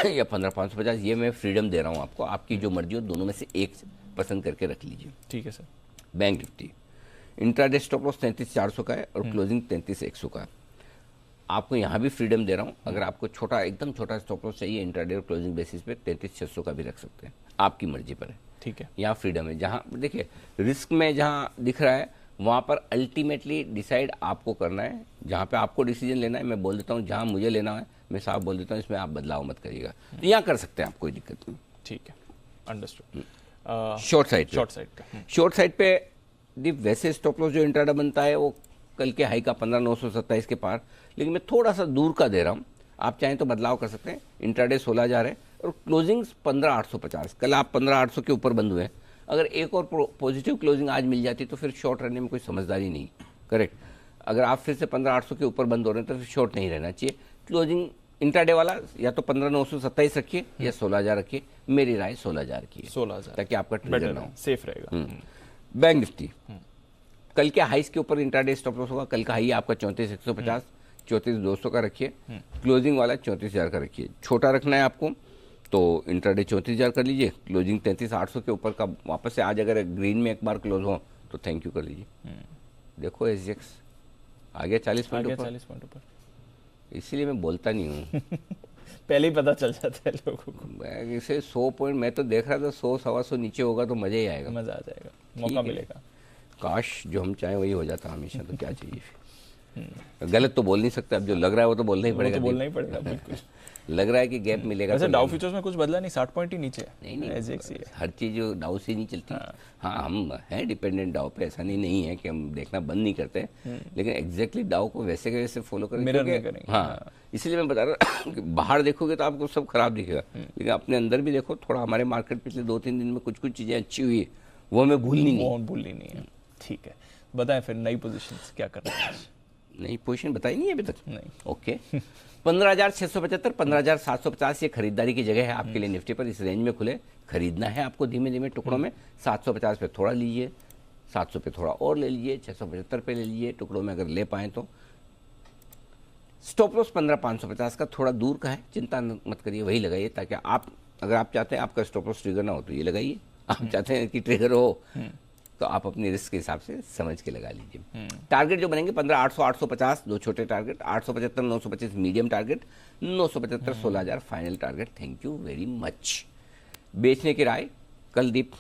या 15,550, ये मैं फ्रीडम दे रहा हूँ आपको, आपकी जो मर्जी हो दोनों में से एक पसंद करके रख लीजिए। ठीक है sir. Bank Nifty intraday stop loss 33,400 का है और क्लोजिंग 33,100 का है। आपको यहाँ भी फ्रीडम दे रहा हूँ, अगर आपको छोटा एकदम छोटा स्टॉप लॉस चाहिए इंट्राडे और क्लोजिंग बेसिस पे 33,600 का भी रख सकते हैं, आपकी मर्जी पर है। ठीक है, यहाँ फ्रीडम है। जहाँ देखिए रिस्क में जहाँ दिख रहा है वहाँ पर अल्टीमेटली डिसाइड आपको करना है, जहाँ पे आपको डिसीजन लेना है। मैं बोल देता हूँ जहाँ मुझे लेना है मैं साफ बोल देता हूँ, इसमें आप बदलाव मत करिएगा, तो यहाँ कर सकते हैं आप, कोई दिक्कत नहीं। ठीक है, अंडरस्टूड। शॉर्ट साइड का शॉर्ट साइड पे वैसे स्टॉप लॉस जो इंट्राडे बनता है वो कल के हाई का 15,927 के पार, लेकिन मैं थोड़ा सा दूर का दे रहा हूँ, आप चाहें तो बदलाव कर सकते हैं। इंट्राडे 16,000 है और क्लोजिंग 15,850। कल आप 15,800 के ऊपर बंद हुए हैं, अगर एक और पॉजिटिव क्लोजिंग आज मिल जाती तो फिर शॉर्ट रहने में कोई समझदारी नहीं। करेक्ट, अगर आप फिर से 15,800 के ऊपर बंद हो रहे हैं तो फिर शॉर्ट नहीं रहना चाहिए। क्लोजिंग इंट्राडे वाला या तो 15,927 रखिए या 16,000 रखिए, मेरी राय 16,000 की है, 16,000 ताकि आपका ट्रिगर ना हो, सेफ रहेगा। बैंक निफ्टी कल के हाईस के ऊपर इंट्राडे स्टॉप लॉस होगा। कल का हाई आपका 34,150, 34,200 का रखिए। क्लोजिंग वाला 34,000 का रखिए। छोटा रखना है आपको तो इंट्राडे 34,000 कर लीजिए, क्लोजिंग 33,800 के ऊपर का वापस से आज अगर ग्रीन में एक बार क्लोज हो तो थैंक यू कर लीजिए। देखो SGX आ गया 40 पॉइंट ऊपर, इसीलिए मैं बोलता नहीं हूँ पहले ही पता चल जाता है लोगों को। इसे 100 पॉइंट मैं तो देख रहा था, 100-125 नीचे होगा तो मजा ही आएगा, मजा आ जाएगा, मौका मिलेगा। काश जो हम चाहें वही हो जाता हमेशा, तो क्या चाहिए फिर। गलत तो बोल नहीं सकते, अब जो लग रहा है वो तो बोलना ही पड़ेगा। बोलना ही पड़ेगा बिल्कुल। लग रहा है कि गैप मिलेगा। वैसे डाउ फ्यूचर्स में कुछ बदला नहीं, 60 पॉइंट ही नीचे है। नहीं SGX ही है। हर चीज डाउ से नहीं चलती। हाँ हम हैं डिपेंडेंट डाउ पे, ऐसा नहीं है कि हम देखना बंद नहीं करते, लेकिन एग्जैक्टली डाउ को वैसे के वैसे फॉलो करें, मिरर नहीं करेंगे। हाँ इसलिए मैं बता रहा हूँ बाहर देखोगे तो आपको सब खराब दिखेगा, लेकिन अपने अंदर भी देखो थोड़ा। हमारे मार्केट पिछले 2-3 दिन में कुछ चीजें अच्छी हुई है, वो हमें भूलनी नहीं है। ठीक है, बताएं फिर नई पोजीशंस क्या करना है। नई पोजीशन बताई नहीं है अभी तक। नहीं। ओके 15,675, 15,750 ये खरीदारी की जगह है आपके लिए। निफ्टी पर इस रेंज में खुले, खरीदना है आपको धीमे धीमे टुकड़ों में। 750 पे थोड़ा लीजिए, 700 पे थोड़ा और ले लीजिए, 675 पे ले लीजिए टुकड़ों में अगर ले पाए तो। स्टॉप लॉस 15,550 का थोड़ा दूर का है, चिंता मत करिए, वही लगाइए, ताकि आप अगर आप चाहते हैं आपका स्टॉप लॉस ट्रिगर ना हो तो ये लगाइए। आप चाहते हैं कि ट्रिगर हो तो आप अपने रिस्क के हिसाब से समझ के लगा लीजिए। टारगेट जो बनेंगे 15,800, 850 दो छोटे target, 875, 925 medium target, 975, 16,000 final target. Thank you very much. बेचने की राय कल दीप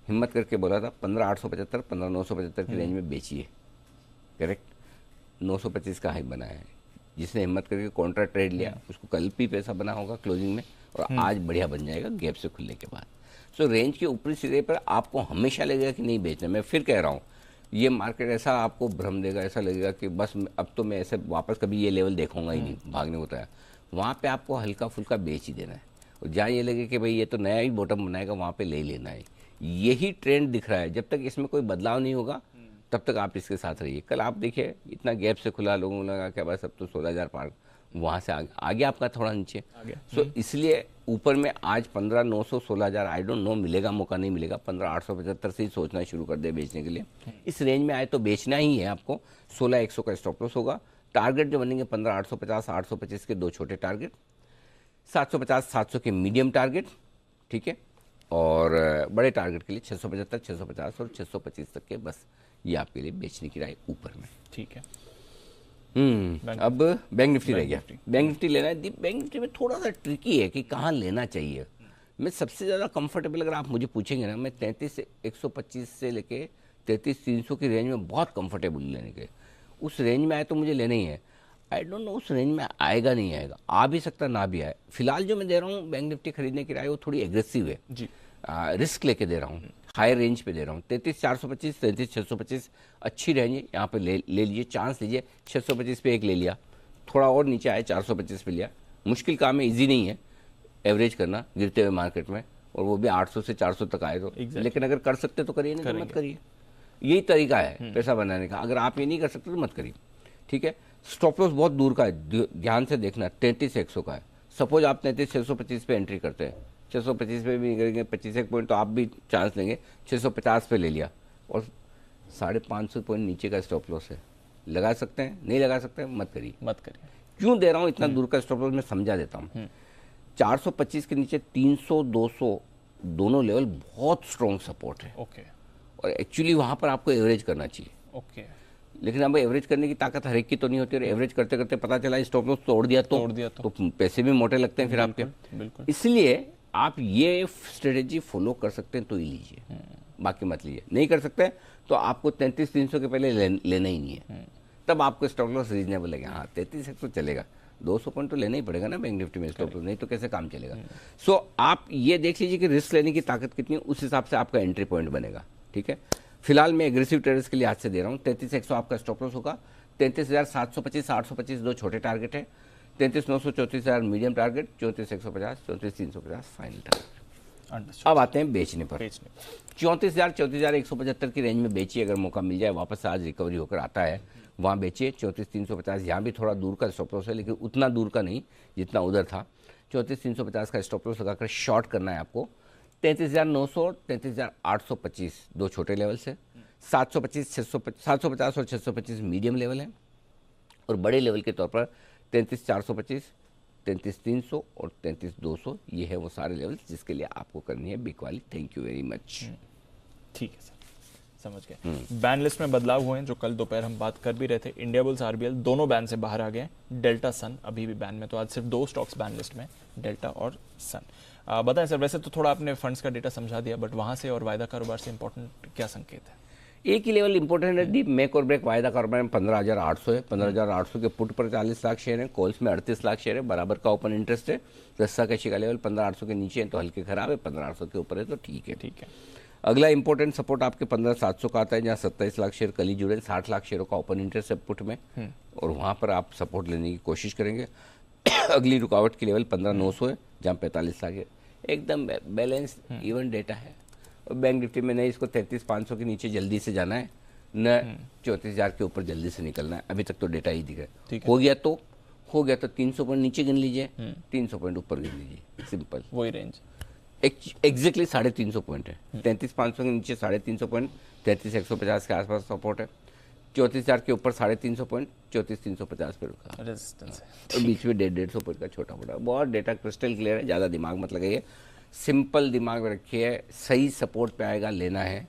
हिम्मत करके बोला था 15,875, 15,975 की रेंज में बेचिए। करेक्ट, 925 का हाई बना है। जिसने हिम्मत करके कॉन्ट्रा ट्रेड लिया उसको कल भी पैसा बना होगा क्लोजिंग में, और आज बढ़िया बन जाएगा गैप से खुलने के बाद। सो रेंज के ऊपरी सिरे पर आपको हमेशा लगेगा कि नहीं बेचना। मैं फिर कह रहा हूँ, ये मार्केट ऐसा आपको भ्रम देगा, ऐसा लगेगा कि बस अब तो मैं ऐसे वापस कभी ये लेवल देखूंगा ही नहीं, भागने होता है। वहाँ पे आपको हल्का फुल्का बेच ही देना है, और जहाँ ये लगे कि भाई ये तो नया ही बॉटम बनाएगा वहाँ पे ले लेना है। यही ट्रेंड दिख रहा है। जब तक इसमें कोई बदलाव नहीं होगा तब तक आप इसके साथ रहिए। कल आप देखिए इतना गैप से खुला, लोगों को लगा कि बस अब तो 16,000 पार, वहाँ से आगे आपका थोड़ा नीचे। सो इसलिए ऊपर में आज 15,900, 16,000 आई डोंट नो मिलेगा मौका नहीं मिलेगा। 15,875 से ही सोचना शुरू कर दे बेचने के लिए। इस रेंज में आए तो बेचना ही है आपको। 16,100 का स्टॉप लॉस होगा। टारगेट जो बनेंगे 15,850, 825 के दो छोटे टारगेट, 750, 700 के मीडियम टारगेट, ठीक है, और बड़े टारगेट के लिए 675, 650 और 625 तक के। बस ये आपके लिए बेचने की राय ऊपर में। ठीक है। अब बैंक निफ्टी रह गया। बैंक निफ्टी लेना है। बैंक निफ्टी में थोड़ा सा ट्रिकी है कि कहाँ लेना चाहिए। मैं सबसे ज़्यादा कंफर्टेबल अगर आप मुझे पूछेंगे ना, मैं 33,125 से लेके 33,300 की रेंज में बहुत कंफर्टेबल लेने के। उस रेंज में आए तो मुझे लेना ही है। आई डोंट नो उस रेंज में आएगा नहीं आएगा, आ भी सकता ना भी आए। फिलहाल जो मैं दे रहा हूँ बैंक निफ्टी खरीदने की राय वो थोड़ी एग्रेसिव है जी। रिस्क लेके दे रहा हूँ, हाई रेंज पे दे रहा हूँ। 33,425, 33,625 अच्छी रेंज है, यहाँ पे ले लीजिए, चांस लीजिए। 625 पे एक ले लिया, थोड़ा और नीचे आए 425 पे लिया। मुश्किल काम है, इजी नहीं है एवरेज करना गिरते हुए मार्केट में, और वो भी 800 से 400 तक आए तो। लेकिन अगर कर सकते तो करिए, नहीं तो मत करिए। यही तरीका है पैसा बनाने का। अगर आप ये नहीं कर सकते तो मत करिए, ठीक है। स्टॉप लॉस बहुत दूर का है, ध्यान से देखना। 33,100 का है। सपोज आप 33,625 पे एंट्री करते हैं, 625 पे भी गिरेंगे 25 एक पॉइंट तो आप भी चांस लेंगे, 650 पे ले लिया और 550 पॉइंट नीचे का स्टॉप लॉस है, लगा सकते हैं, नहीं लगा सकते मत करिए। मत करिए। क्यों दे रहा हूँ इतना दूर का स्टॉप लॉस, मैं समझा देता हूँ। 425 के नीचे 300 200 दोनों लेवल बहुत स्ट्रॉन्ग सपोर्ट है, ओके और एक्चुअली वहाँ पर आपको एवरेज करना चाहिए। ओके। लेकिन अब एवरेज करने की ताकत हर एक की तो नहीं होती, और एवरेज करते करते पता चला स्टॉप लॉस तोड़ दिया तो पैसे भी मोटे लगते हैं फिर आपके। बिल्कुल। इसलिए आप ये स्ट्रेटेजी फॉलो कर सकते हैं तो ही लीजिए, बाकी मत लीजिए। नहीं कर सकते तो आपको 33,300 के पहले लेना ही नहीं है, तब आपको स्टॉप लॉस रीजनेबल लगेगा। हाँ 33 तो चलेगा, 200 पॉइंट तो लेना ही पड़ेगा ना बैंक निफ्टी में स्टॉप लॉस, नहीं तो कैसे काम चलेगा। सो आप ये देख लीजिए कि रिस्क लेने की ताकत कितनी है, उस हिसाब से आपका एंट्री पॉइंट बनेगा। ठीक है, फिलहाल मैं एग्रेसिव ट्रेडर्स के लिए आज से दे रहा हूँ 33,100 आपका स्टॉप लॉस होगा, 33,725 825 दो छोटे टारगेट है, 33,900 34,000 मीडियम टारगेट, 34,150 34,350 फाइनल टारगेट। अब आते हैं बेचने पर। 34,000 34,175 की रेंज में बेचिए, अगर मौका मिल जाए, वापस आज रिकवरी होकर आता है वहाँ बेचिए। 34,350 यहाँ भी थोड़ा दूर का स्टॉप लॉस है, लेकिन उतना दूर का नहीं जितना उधर था। 34,350 का स्टॉप लॉस लगाकर शॉर्ट करना है आपको। 33,900 33,825 दो छोटे लेवल से, 750 और 625 मीडियम लेवल है, और बड़े लेवल के तौर पर 33,425 33,300 और 33,200 ये है वो सारे लेवल जिसके लिए आपको करनी है बिग वाली। Thank you very much. ठीक है सर, समझ गए। बैन लिस्ट में बदलाव हुए हैं, जो कल दोपहर हम बात कर भी रहे थे। इंडिया बुल्स आरबीएल दोनों बैन से बाहर आ गए। डेल्टा सन अभी भी बैन में, तो आज सिर्फ 2 स्टॉक्स बैन लिस्ट में, डेल्टा और सन। बताएं सर, वैसे तो थोड़ा आपने फंड्स का डेटा समझा दिया, बट वहां से और वायदा कारोबार से इंपॉर्टेंट क्या संकेत है? एक ही लेवल इंपॉर्टेंट है डीप मेक और ब्रेक वायदा कारोबार में 15,800 है। 15,800 के पुट पर 40 लाख शेयर है, कॉल्स में 38 लाख शेयर है, बराबर का ओपन इंटरेस्ट है। रस्सा कशी का लेवल 15,800 के नीचे है तो हल्के खराब है, 15,800 के ऊपर है तो ठीक है। ठीक है। अगला इंपॉर्टेंट सपोर्ट आपके 15,700 का आता है, जहाँ 27 लाख शेयर कल ही जुड़े, 60 लाख शेयरों का ओपन इंटरेस्ट है पुट में, और वहाँ पर आप सपोर्ट लेने की कोशिश करेंगे। अगली रुकावट की लेवल 15,900 है, जहाँ 45 लाख है। एकदम बैलेंस इवन डेटा है। और बैंक निफ्टी में नहीं इसको 33,500 के नीचे जल्दी से जाना है, न 34,000 के ऊपर जल्दी से निकलना है। अभी तक तो डेटा ही दिख रहा है। हो गया तो 300 पॉइंट नीचे गिन लीजिए, 300 पॉइंट ऊपर गिन लीजिए, सिंपल वही रेंज। एग्जैक्टली 350 पॉइंट है। 33,500 के नीचे 350 पॉइंट, 33,150 के आसपास सपोर्ट है। 34,000 के ऊपर 350 पॉइंट, 34,350 पे रुका रेजिस्टेंस है। और बीच में 150 पॉइंट का छोटा मोटा। बहुत डेटा क्रिस्टल क्लियर है, ज़्यादा दिमाग मत लगाइए, सिंपल दिमाग में रखिए। सही सपोर्ट पे आएगा लेना है,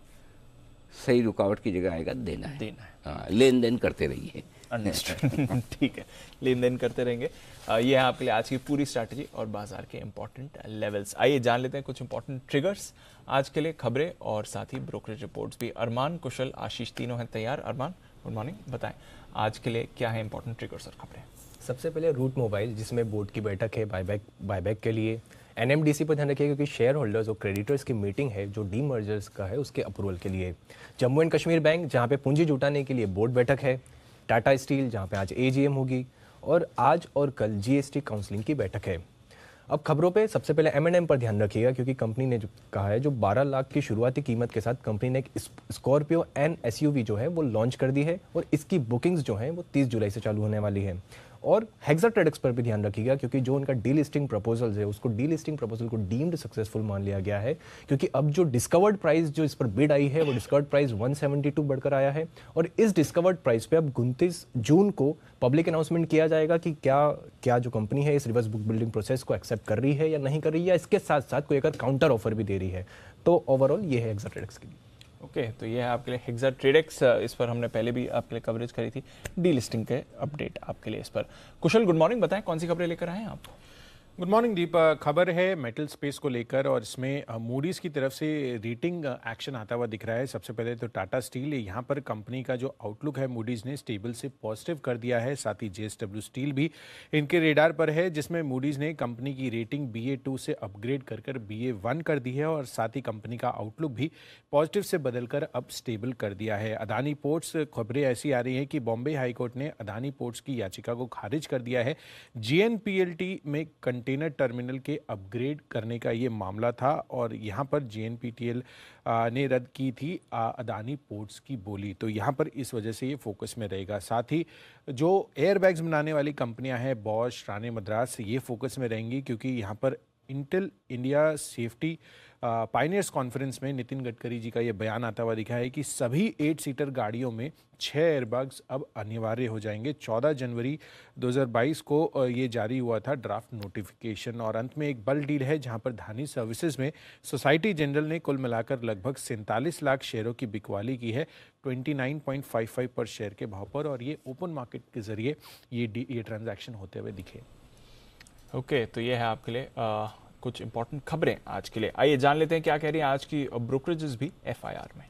सही रुकावट की जगह आएगा देना है। हाँ, लेन देन करते रहिए। अंडरस्टूड। ठीक है, लेन देन करते रहेंगे। ये है आपके लिए आज की पूरी स्ट्रैटेजी और बाजार के इंपॉर्टेंट लेवल्स। आइए जान लेते हैं कुछ इंपॉर्टेंट ट्रिगर्स आज के लिए, खबरें और साथ ही ब्रोकरेज रिपोर्ट्स भी। अरमान, कुशल, आशीष तीनों हैं तैयार। अरमान गुड मॉर्निंग, बताएं आज के लिए क्या है इंपॉर्टेंट ट्रिगर्स और खबरें? सबसे पहले रूट मोबाइल, जिसमें बोर्ड की बैठक है बायबैक के लिए। एनएमडीसी पर ध्यान रखिएगा क्योंकि शेयर होल्डर्स और क्रेडिटर्स की मीटिंग है जो डीमर्जर्स का है उसके अप्रूवल के लिए। जम्मू एंड कश्मीर बैंक, जहां पे पूंजी जुटाने के लिए बोर्ड बैठक है। टाटा स्टील, जहां पे आज एजीएम होगी, और आज और कल जीएसटी काउंसलिंग की बैठक है। अब खबरों पे सबसे पहले M&M पर ध्यान रखिएगा क्योंकि कंपनी ने जो कहा है, जो 12 लाख की शुरुआती कीमत के साथ कंपनी ने एक स्कॉर्पियो एन एसयूवी जो है वो लॉन्च कर दी है, और इसकी बुकिंग्स जो हैं वो 30 जुलाई से चालू होने वाली है। और हेक्साट्रेडेक्स पर भी ध्यान रखिएगा क्योंकि जो उनका डीलिस्टिंग प्रपोजल्स है, उसको डीलिस्टिंग प्रपोजल को डीम्ड सक्सेसफुल मान लिया गया है, क्योंकि अब जो डिस्कवर्ड प्राइस जो इस पर बिड आई है वो डिस्कवर्ड प्राइस 172 बढ़कर आया है, और इस डिस्कवर्ड प्राइस पे अब 29 जून को पब्लिक अनाउंसमेंट किया जाएगा कि क्या जो कंपनी है इस रिवर्स बुक बिल्डिंग प्रोसेस को एक्सेप्ट कर रही है या नहीं कर रही है, या इसके साथ साथ कोई अगर काउंटर ऑफर भी दे रही है। तो ओवरऑल ये है हेक्साट्रेडेक्स के लिए। ओके, तो ये है आपके लिए हेक्साट्रेडेक्स। इस पर हमने पहले भी आपके लिए कवरेज करी थी, डीलिस्टिंग के अपडेट आपके लिए इस पर। कुशल गुड मॉर्निंग, बताएं कौन सी खबरें लेकर आए हैं आप? गुड मॉर्निंग दीप। खबर है मेटल स्पेस को लेकर, और इसमें मूडीज की तरफ से रेटिंग एक्शन आता हुआ दिख रहा है। सबसे पहले तो टाटा स्टील, यहाँ पर कंपनी का जो आउटलुक है मूडीज ने स्टेबल से पॉजिटिव कर दिया है। साथ ही JSW स्टील भी इनके रेडार पर है, जिसमें मूडीज ने कंपनी की रेटिंग BA2 से अपग्रेड कर BA1 कर दी है, और साथ ही कंपनी का आउटलुक भी पॉजिटिव से बदलकर अब स्टेबल कर दिया है। अदानी पोर्ट्स, खबरें ऐसी आ रही हैं कि बॉम्बे हाईकोर्ट ने अदानी पोर्ट्स की याचिका को खारिज कर दिया है। GNPLT में कंटेनर टर्मिनल के अपग्रेड करने का ये मामला था, और यहाँ पर JNPTL ने रद्द की थी अदानी पोर्ट्स की बोली, तो यहाँ पर इस वजह से ये फोकस में रहेगा। साथ ही जो एयरबैग्स बनाने वाली कंपनियां हैं बॉश, राणे मद्रास, ये फोकस में रहेंगी क्योंकि यहाँ पर Intel India safety pioneers conference में नितिन गडकरी जी का ये बयान आता हुआ दिखा है कि सभी 8 सीटर गाड़ियों में 6 एयरबैग्स अब अनिवार्य हो जाएंगे। 14 जनवरी 2022 को ये जारी हुआ था ड्राफ्ट नोटिफिकेशन। और अंत में एक बल्क डील है जहां पर धानी सर्विसेज में सोसाइटी जनरल ने कुल मिलाकर लगभग 47 लाख शेयरों की बिकवाली की है 29.55 पर शेयर के भाव पर, और ये ओपन मार्केट के जरिए ये ट्रांजैक्शन होते हुए दिखे। ओके, तो ये है आपके लिए कुछ इंपॉर्टेंट खबरें आज के लिए। आइए जान लेते हैं क्या कह रही हैं आज की ब्रोकरेजेस भी एफआईआर में।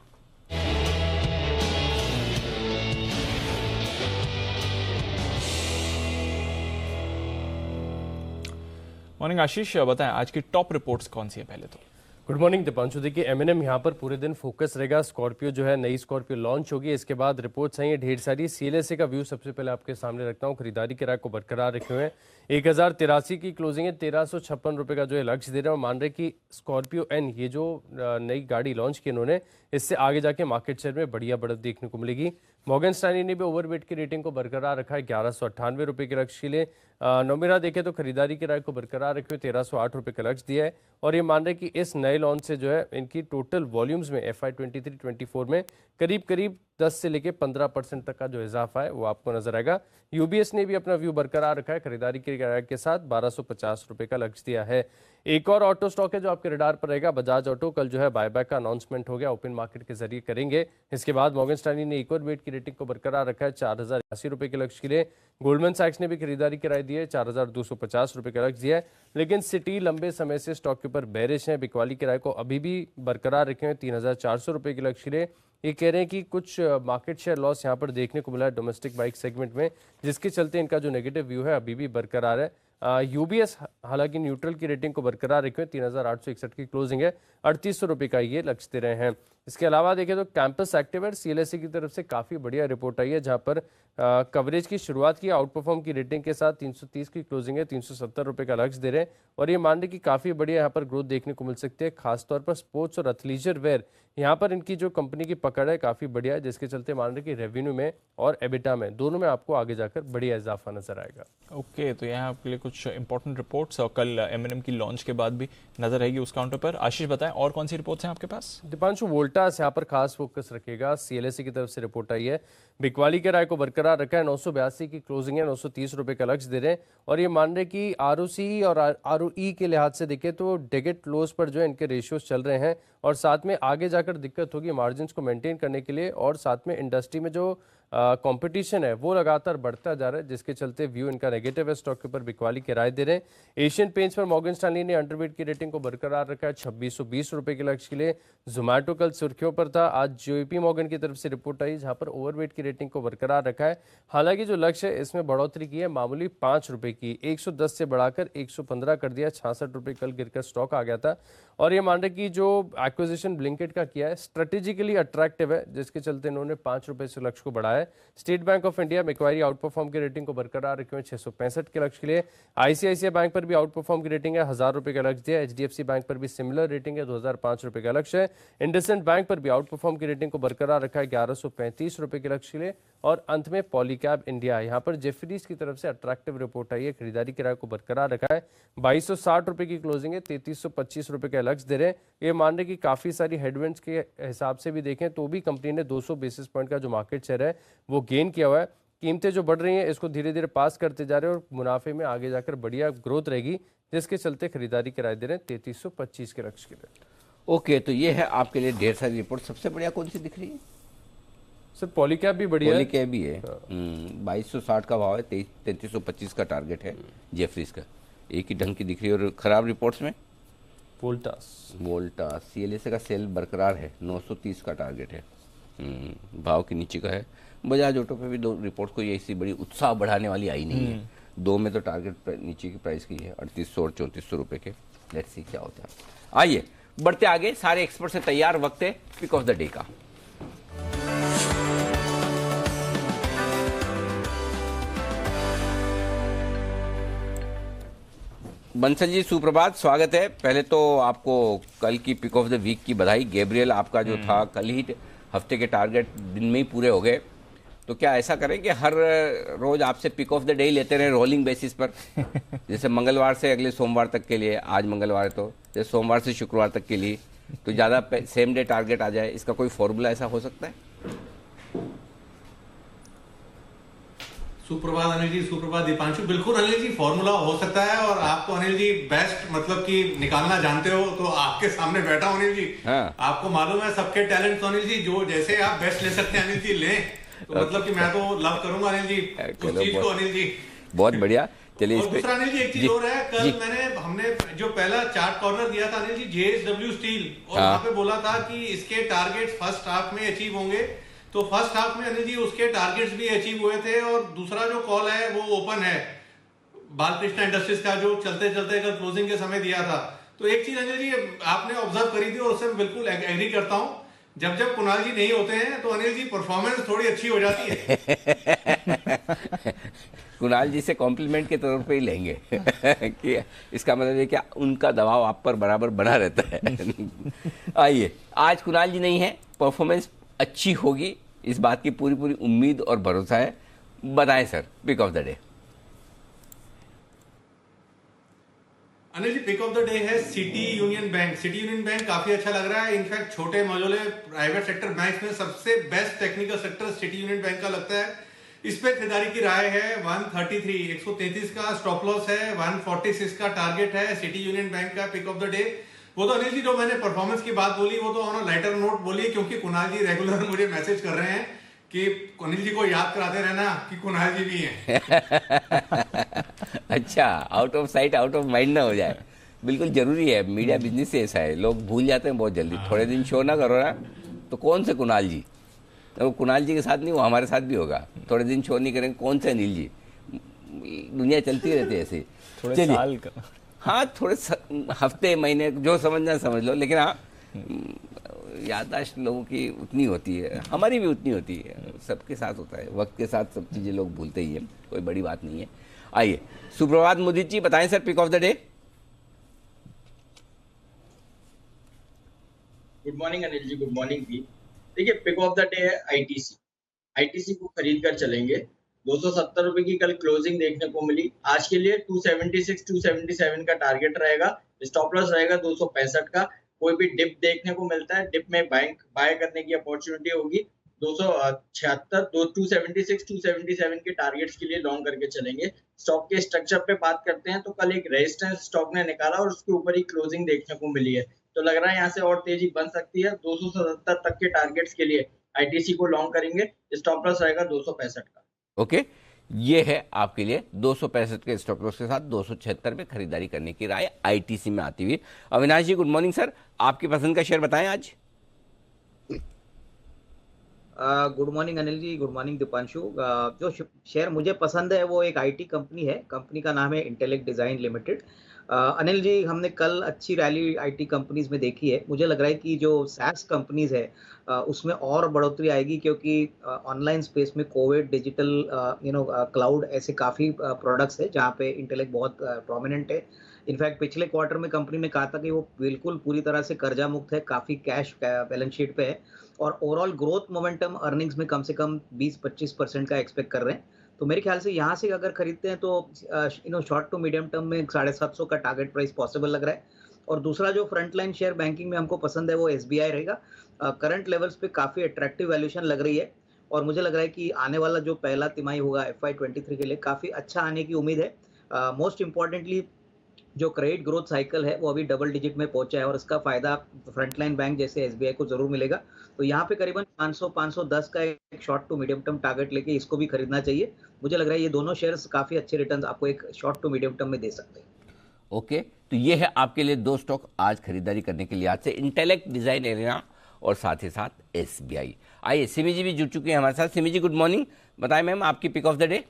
मॉर्निंग आशीष, बताएं आज की टॉप रिपोर्ट्स कौन सी है पहले तो। Good morning Deepanshu. देखिए एमएनएम यहाँ पर पूरे दिन फोकस रहेगा। स्कॉर्पियो जो है, नई स्कॉर्पियो लॉन्च होगी, इसके बाद रिपोर्ट्स आई है ढेर सारी। सीएलएसए का व्यू सबसे पहले आपके सामने रखता हूँ। खरीदारी किराए को बरकरार रखे हुए हैं, 1083 की क्लोजिंग है, 1356 रुपये का जो है लक्ष्य दे रहे हैं। और मान रहे कि स्कॉर्पियो एन, ये जो नई गाड़ी लॉन्च की इन्होंने, इससे आगे जाके मार्केट शेयर में बढ़िया बढ़त देखने को मिलेगी। मॉर्गन स्टैनली ने भी ओवरवेट की रेटिंग को बरकरार रखा है 1198 रुपये के लक्ष्य के लिए। नोमिरा देखें तो खरीदारी किराए को बरकरार रखे हुए 1308 रुपये का लक्ष्य दिया है। और ये मान रहे कि इस नए लॉन्च से जो है इनकी टोटल वॉल्यूम्स में FY 23-24 में करीब करीब 10 से लेकर 15% तक का जो इजाफा है वो आपको नजर आएगा। यूबीएस ने भी अपना व्यू बरकरार रखा है, खरीदारी के किराए के साथ 1250 रुपये का लक्ष्य दिया है। एक और ऑटो स्टॉक है जो आपके रडार पर रहेगा, बजाज ऑटो। कल जो है बायबैक का अनाउंसमेंट हो गया, ओपन मार्केट के जरिए करेंगे। इसके बाद मॉर्गन स्टैनली ने इक्विटी की रेटिंग को बरकरार रखा है 4080 रुपये के लक्ष्य के लिए। गोल्डमैन सैक्स ने भी खरीदारी की राय दी है, 4250 रुपये का लक्ष्य दिया है। लेकिन सिटी लंबे समय से स्टॉक के ऊपर बेरिश है, बिकवाली किराए को अभी भी बरकरार रखे हैं 3400 रुपये के लक्ष्य के लिए। ये कह रहे हैं कि कुछ मार्केट शेयर लॉस यहाँ पर देखने को मिला है डोमेस्टिक बाइक सेगमेंट में, जिसके चलते इनका जो नेगेटिव व्यू है अभी भी बरकरार है। यूबीएस हालांकि न्यूट्रल की रेटिंग को बरकरार रखे हुए 3861 की क्लोजिंग है, 3800 रुपये का ये लक्ष्य दे रहे हैं। इसके अलावा देखें तो कैंपस एक्टिव सीएलएसए की तरफ से काफ़ी बढ़िया रिपोर्ट आई है, जहां पर कवरेज की शुरुआत की, आउट परफॉर्म की रेटिंग के साथ 330 की क्लोजिंग है, 370 रुपये का लक्ष्य दे रहे हैं। और ये मान रहे कि काफ़ी बढ़िया यहाँ पर ग्रोथ देखने को मिल सकती है, खासतौर पर स्पोर्ट्स और एथलीजर वेयर, यहाँ पर इनकी जो कंपनी की पकड़ है काफ़ी बढ़िया है, जिसके चलते मान रहे कि रेवेन्यू में और एबिटा में दोनों में आपको आगे जाकर बढ़िया इजाफा नजर आएगा। ओके, तो यहाँ आपके लिए कुछ इंपॉर्टेंट रिपोर्ट्स और कल एमएनएम की लॉन्च के बाद भी नजर रहेगी उस काउंटर पर। आशीष बताएं और कौन सी रिपोर्ट्स हैं आपके पास। दीपांशु, वोल्टास यहाँ पर खास फोकस रखेगा। सीएलएसए की तरफ से रिपोर्ट आई है, बिकवाली के राय को बरकरार रखा है, 982 की क्लोजिंग है, 930 रुपये का लक्ष्य दे रहे हैं। और ये मान रहे कि आरओसी और आरओई के लिहाज से देखें तो डेगेट लोज पर जो है इनके रेशियोज चल रहे हैं, और साथ में आगे जाकर दिक्कत होगी मार्जिन को मेंटेन करने के लिए। और साथ में इंडस्ट्री में जो कंपटीशन है वो लगातार बढ़ता जा रहा है, जिसके चलते व्यू इनका नेगेटिव है, स्टॉक के ऊपर बिकवाली की राय दे रहे हैं। एशियन पेंट्स पर मॉर्गन स्टैनली ने अंडरवेट की रेटिंग को बरकरार रखा है 2620 रुपये के लक्ष्य के लिए। जोमैटो कल सुर्खियों पर था, आज JP मॉर्गन की तरफ से रिपोर्ट आई जहां पर ओवरवेट की रेटिंग को बरकरार रखा है। हालांकि जो लक्ष्य है इसमें बढ़ोतरी की है मामूली 5 रुपये की, 110 से बढ़ाकर 115 कर दिया, 66 रुपये कल गिरकर स्टॉक आ गया था। और ये मान रहे कि जो एक्विजिशन ब्लिंकिट का किया है स्ट्रेटेजिकली अट्रैक्टिव है, जिसके चलते इन्होंने 5 रुपये से लक्ष्य को बढ़ाया है। State bank of India Macquarie out perform की रेटिंग को बरकरार रखे हुए 665 के लक्ष्य के लिए। ICICI बैंक पर भी आउट परफॉर्म की रेटिंग है, 1000 रुपये का लक्ष्य दिया। HDFC बैंक पर भी सिमिलर रेटिंग है, 2005 रुपये का लक्ष्य है। इंडसइंड बैंक पर भी आउट परफॉर्म की रेटिंग को बरकरार रखा है 1135 रुपये के लक्ष्य के लिए। और अंत में पॉलीकैब इंडिया, यहाँ पर जेफरीज की तरफ से अट्रैक्टिव रिपोर्ट आई है, खरीदारी किराए को बरकरार रखा है, 2260 रुपये की क्लोजिंग है, 3325 रुपये का लक्ष्य दे रहे हैं। ये मान रहे कि काफी सारी हेडविंड्स के हिसाब से भी देखें तो भी कंपनी ने 200 बेसिस पॉइंट का जो मार्केट शेयर है वो गेन किया हुआ है। कीमतें जो बढ़ रही हैं इसको धीरे धीरे पास करते जा रहे हैं और मुनाफे में आगे जाकर बढ़िया ग्रोथ रहेगी, जिसके चलते खरीदारी किराए दे रहे हैं 3325 के लक्ष्य के लिए। ओके, तो ये है आपके लिए ढेर सारी रिपोर्ट। सबसे बढ़िया कौन सी दिख रही है? सर पॉलीकैब भी बढ़िया है। पॉलीकैब भी है, 2260 का भाव है, 3325 का टारगेट है जेफरीज का। एक ही ढंग की दिख रही है। और खराब रिपोर्ट्स में वोल्टास सीएलएसए का सेल बरकरार है, 930 का टारगेट है, भाव के नीचे का है। बजाज ऑटो पे भी दो रिपोर्ट को ये ऐसी बड़ी उत्साह बढ़ाने वाली आई नहीं है, दो में तो टारगेट नीचे की प्राइस की है 3800 और 3400 रुपये के। लेट्स सी क्या होता है। आइए बढ़ते आगे, सारे एक्सपर्ट से तैयार, वक्त है पिक ऑफ द डे का। बंसल जी सुप्रभात, स्वागत है। पहले तो आपको कल की पिक ऑफ द वीक की बधाई। गैब्रियल आपका जो था कल ही हफ्ते के टारगेट दिन में ही पूरे हो गए। तो क्या ऐसा करें कि हर रोज आपसे पिक ऑफ द डे लेते रहे रोलिंग बेसिस पर? जैसे मंगलवार से अगले सोमवार तक के लिए, आज मंगलवार है तो जैसे सोमवार से शुक्रवार तक के लिए तो ज़्यादा सेम डे टारगेट आ जाए, इसका कोई फॉर्मूला ऐसा हो सकता है? सुप्रभात अनिल जी, सुप्रभात दीपांशु। बिल्कुल अनिल जी, फॉर्मूला हो सकता है और आप तो अनिल जी बेस्ट मतलब कि निकालना जानते हो, तो आपके सामने बैठा हूं अनिल जी। हाँ। आपको मालूम है सबके टैलेंट तो अनिल जी, जो जैसे आप बेस्ट ले सकते हैं अनिल जी लें, तो मतलब कि मैं तो लव करूंगा अनिल जी उस चीज को अनिल जी। बहुत बढ़िया, चलिए और दूसरा अनिल जी एक चीज और है, कल हमने जो पहला चार्ट कॉर्नर दिया था अनिल जी JSW स्टील, और वहां पे बोला था कि इसके टारगेट फर्स्ट हाफ में अचीव होंगे, तो फर्स्ट हाफ में अनिल जी उसके टारगेट्स भी अचीव हुए थे। और दूसरा जो कॉल है वो ओपन है बालकृष्ण इंडस्ट्रीज का, जो चलते चलते कल क्लोजिंग के समय दिया था। तो एक चीज अनिल जी आपने ऑब्जर्व करी थी और उससे मैं बिल्कुल एग्री करता हूं, जब जब कुणाल जी नहीं होते हैं तो अनिल जी परफॉर्मेंस थोड़ी अच्छी हो जाती है। कुणाल जी से कॉम्प्लीमेंट के तौर पे ही लेंगे कि इसका मतलब है कि उनका दबाव आप पर बराबर बना रहता है। आइए, आज कुणाल जी नहीं है, परफॉर्मेंस अच्छी होगी, इस बात की पूरी पूरी उम्मीद और भरोसा है। बताएं sir, pick of the day. Anil ji pick of the day है City Union Bank. City Union Bank काफी अच्छा लग रहा है। इनफैक्ट छोटे मझोले प्राइवेट सेक्टर बैंक में सबसे best technical sector city Union bank का लगता है। इस पे खरीदारी की राय है। 133 का स्टॉप लॉस है, 146 का टारगेट है सिटी यूनियन बैंक का पिक ऑफ द डे। वो तो अनिल जी जो मैंने परफॉर्मेंस की बात बोली वो तो ऑन अ लाइटर नोट बोली, क्योंकि कुणाल जी रेगुलर मुझे मैसेज कर रहे हैं कि अनिल जी को याद कराते रहना कि कुणाल जी भी हैं। अच्छा, out of sight out of mind ना हो जाए, बिल्कुल जरूरी है। मीडिया बिजनेस से ऐसा है, लोग भूल जाते हैं बहुत जल्दी। थोड़े दिन शो ना करो ना तो कौन से कुणाल जी, तो कुणाल जी के साथ नहीं, वो हमारे साथ भी होगा। थोड़े दिन शो नहीं करेंगे, कौन से अनिल जी? दुनिया चलती रहती है ऐसे। थोड़े साल का, हाँ, थोड़े हफ्ते महीने जो समझना समझ लो, लेकिन हाँ याददाश्त लोगों की उतनी होती है, हमारी भी उतनी होती है, सबके साथ होता है। वक्त के साथ सब चीज़ें लोग भूलते ही हैं, कोई बड़ी बात नहीं है। आइए, सुप्रभात मुदित जी, बताएं sir pick of the day. Good morning Anil ji, good morning भी। देखिए, पिक ऑफ द डे है आईटीसी को खरीद कर चलेंगे। 270 रुपए की कल क्लोजिंग देखने को मिली। आज के लिए 276 277 का टारगेट रहेगा। स्टॉप लॉस रहेगा 265 का। कोई भी डिप देखने को मिलता है, डिप में बाय करने की अपॉर्चुनिटी होगी। 276 276 277 के टारगेट्स के लिए लॉन्ग करके चलेंगे। स्टॉक के स्ट्रक्चर पे बात करते हैं तो कल एक रेजिस्टेंस स्टॉक ने निकाला और उसके ऊपर ही क्लोजिंग देखने को मिली है, तो लग रहा है यहाँ से और तेजी बन सकती है। 277 तक के टारगेट्स के लिए आईटीसी को लॉन्ग करेंगे। स्टॉप लॉस रहेगा 265 का। ओके, ये है आपके लिए 265 के स्टॉप लॉस के साथ 276 में खरीदारी करने की राय आईटीसी में आती हुई। अविनाश जी, गुड मॉर्निंग सर, आपकी पसंद का शेयर बताएं आज। Good morning Anil ji, good morning Deepanshu. जो शेयर मुझे पसंद है वो एक आईटी कंपनी है, कंपनी का नाम है intellect design limited. Anil ji, हमने कल अच्छी रैली आईटी कंपनीज में देखी है। मुझे लग रहा है कि जो सैस कंपनीज है उसमें और बढ़ोतरी आएगी, क्योंकि ऑनलाइन स्पेस में कोविड, डिजिटल, क्लाउड, ऐसे काफ़ी प्रोडक्ट्स है जहाँ पे इंटेलेक्ट बहुत प्रोमिनेंट है। इनफैक्ट पिछले क्वार्टर में कंपनी ने कहा था कि वो बिल्कुल पूरी तरह से कर्जा मुक्त है, काफ़ी कैश बैलेंस शीट पे है, और ओवरऑल ग्रोथ मोमेंटम अर्निंग्स में कम से कम 20-25% का एक्सपेक्ट कर रहे हैं। तो मेरे ख्याल से यहाँ से अगर खरीदते हैं तो शॉर्ट टू मीडियम टर्म में 750 का टारगेट प्राइस पॉसिबल लग रहा है। और दूसरा जो फ्रंट लाइन शेयर बैंकिंग में हमको पसंद है वो SBI रहेगा। करंट लेवल्स पे काफ़ी अट्रैक्टिव वैल्यूएशन लग रही है, और मुझे लग रहा है कि आने वाला जो पहला तिमाही होगा FY23 के लिए काफ़ी अच्छा आने की उम्मीद है। मोस्ट इंपॉर्टेंटली जो क्रेडिट ग्रोथ साइकिल है वो अभी डबल डिजिट में पहुंचा है, और इसका फायदा फ्रंटलाइन बैंक जैसे SBI को जरूर मिलेगा। तो यहाँ पे करीबन 500-510 का एक short to medium term target लेके इसको भी खरीदना चाहिए। मुझे लग रहा है ये दोनों शेयर्स काफी अच्छे रिटर्न्स आपको एक शॉर्ट टू मीडियम टर्म में दे सकते हैं। ओके, तो ये है आपके लिए दो स्टॉक आज खरीदारी करने के लिए आज से, इंटेलेक्ट डिजाइन एरिना और साथ ही साथ SBI। आइए, सिमी जी भी जुड़ चुके हैं हमारे साथ। सिमी जी, गुड मॉर्निंग, बताएं मैम आपकी pick of the day.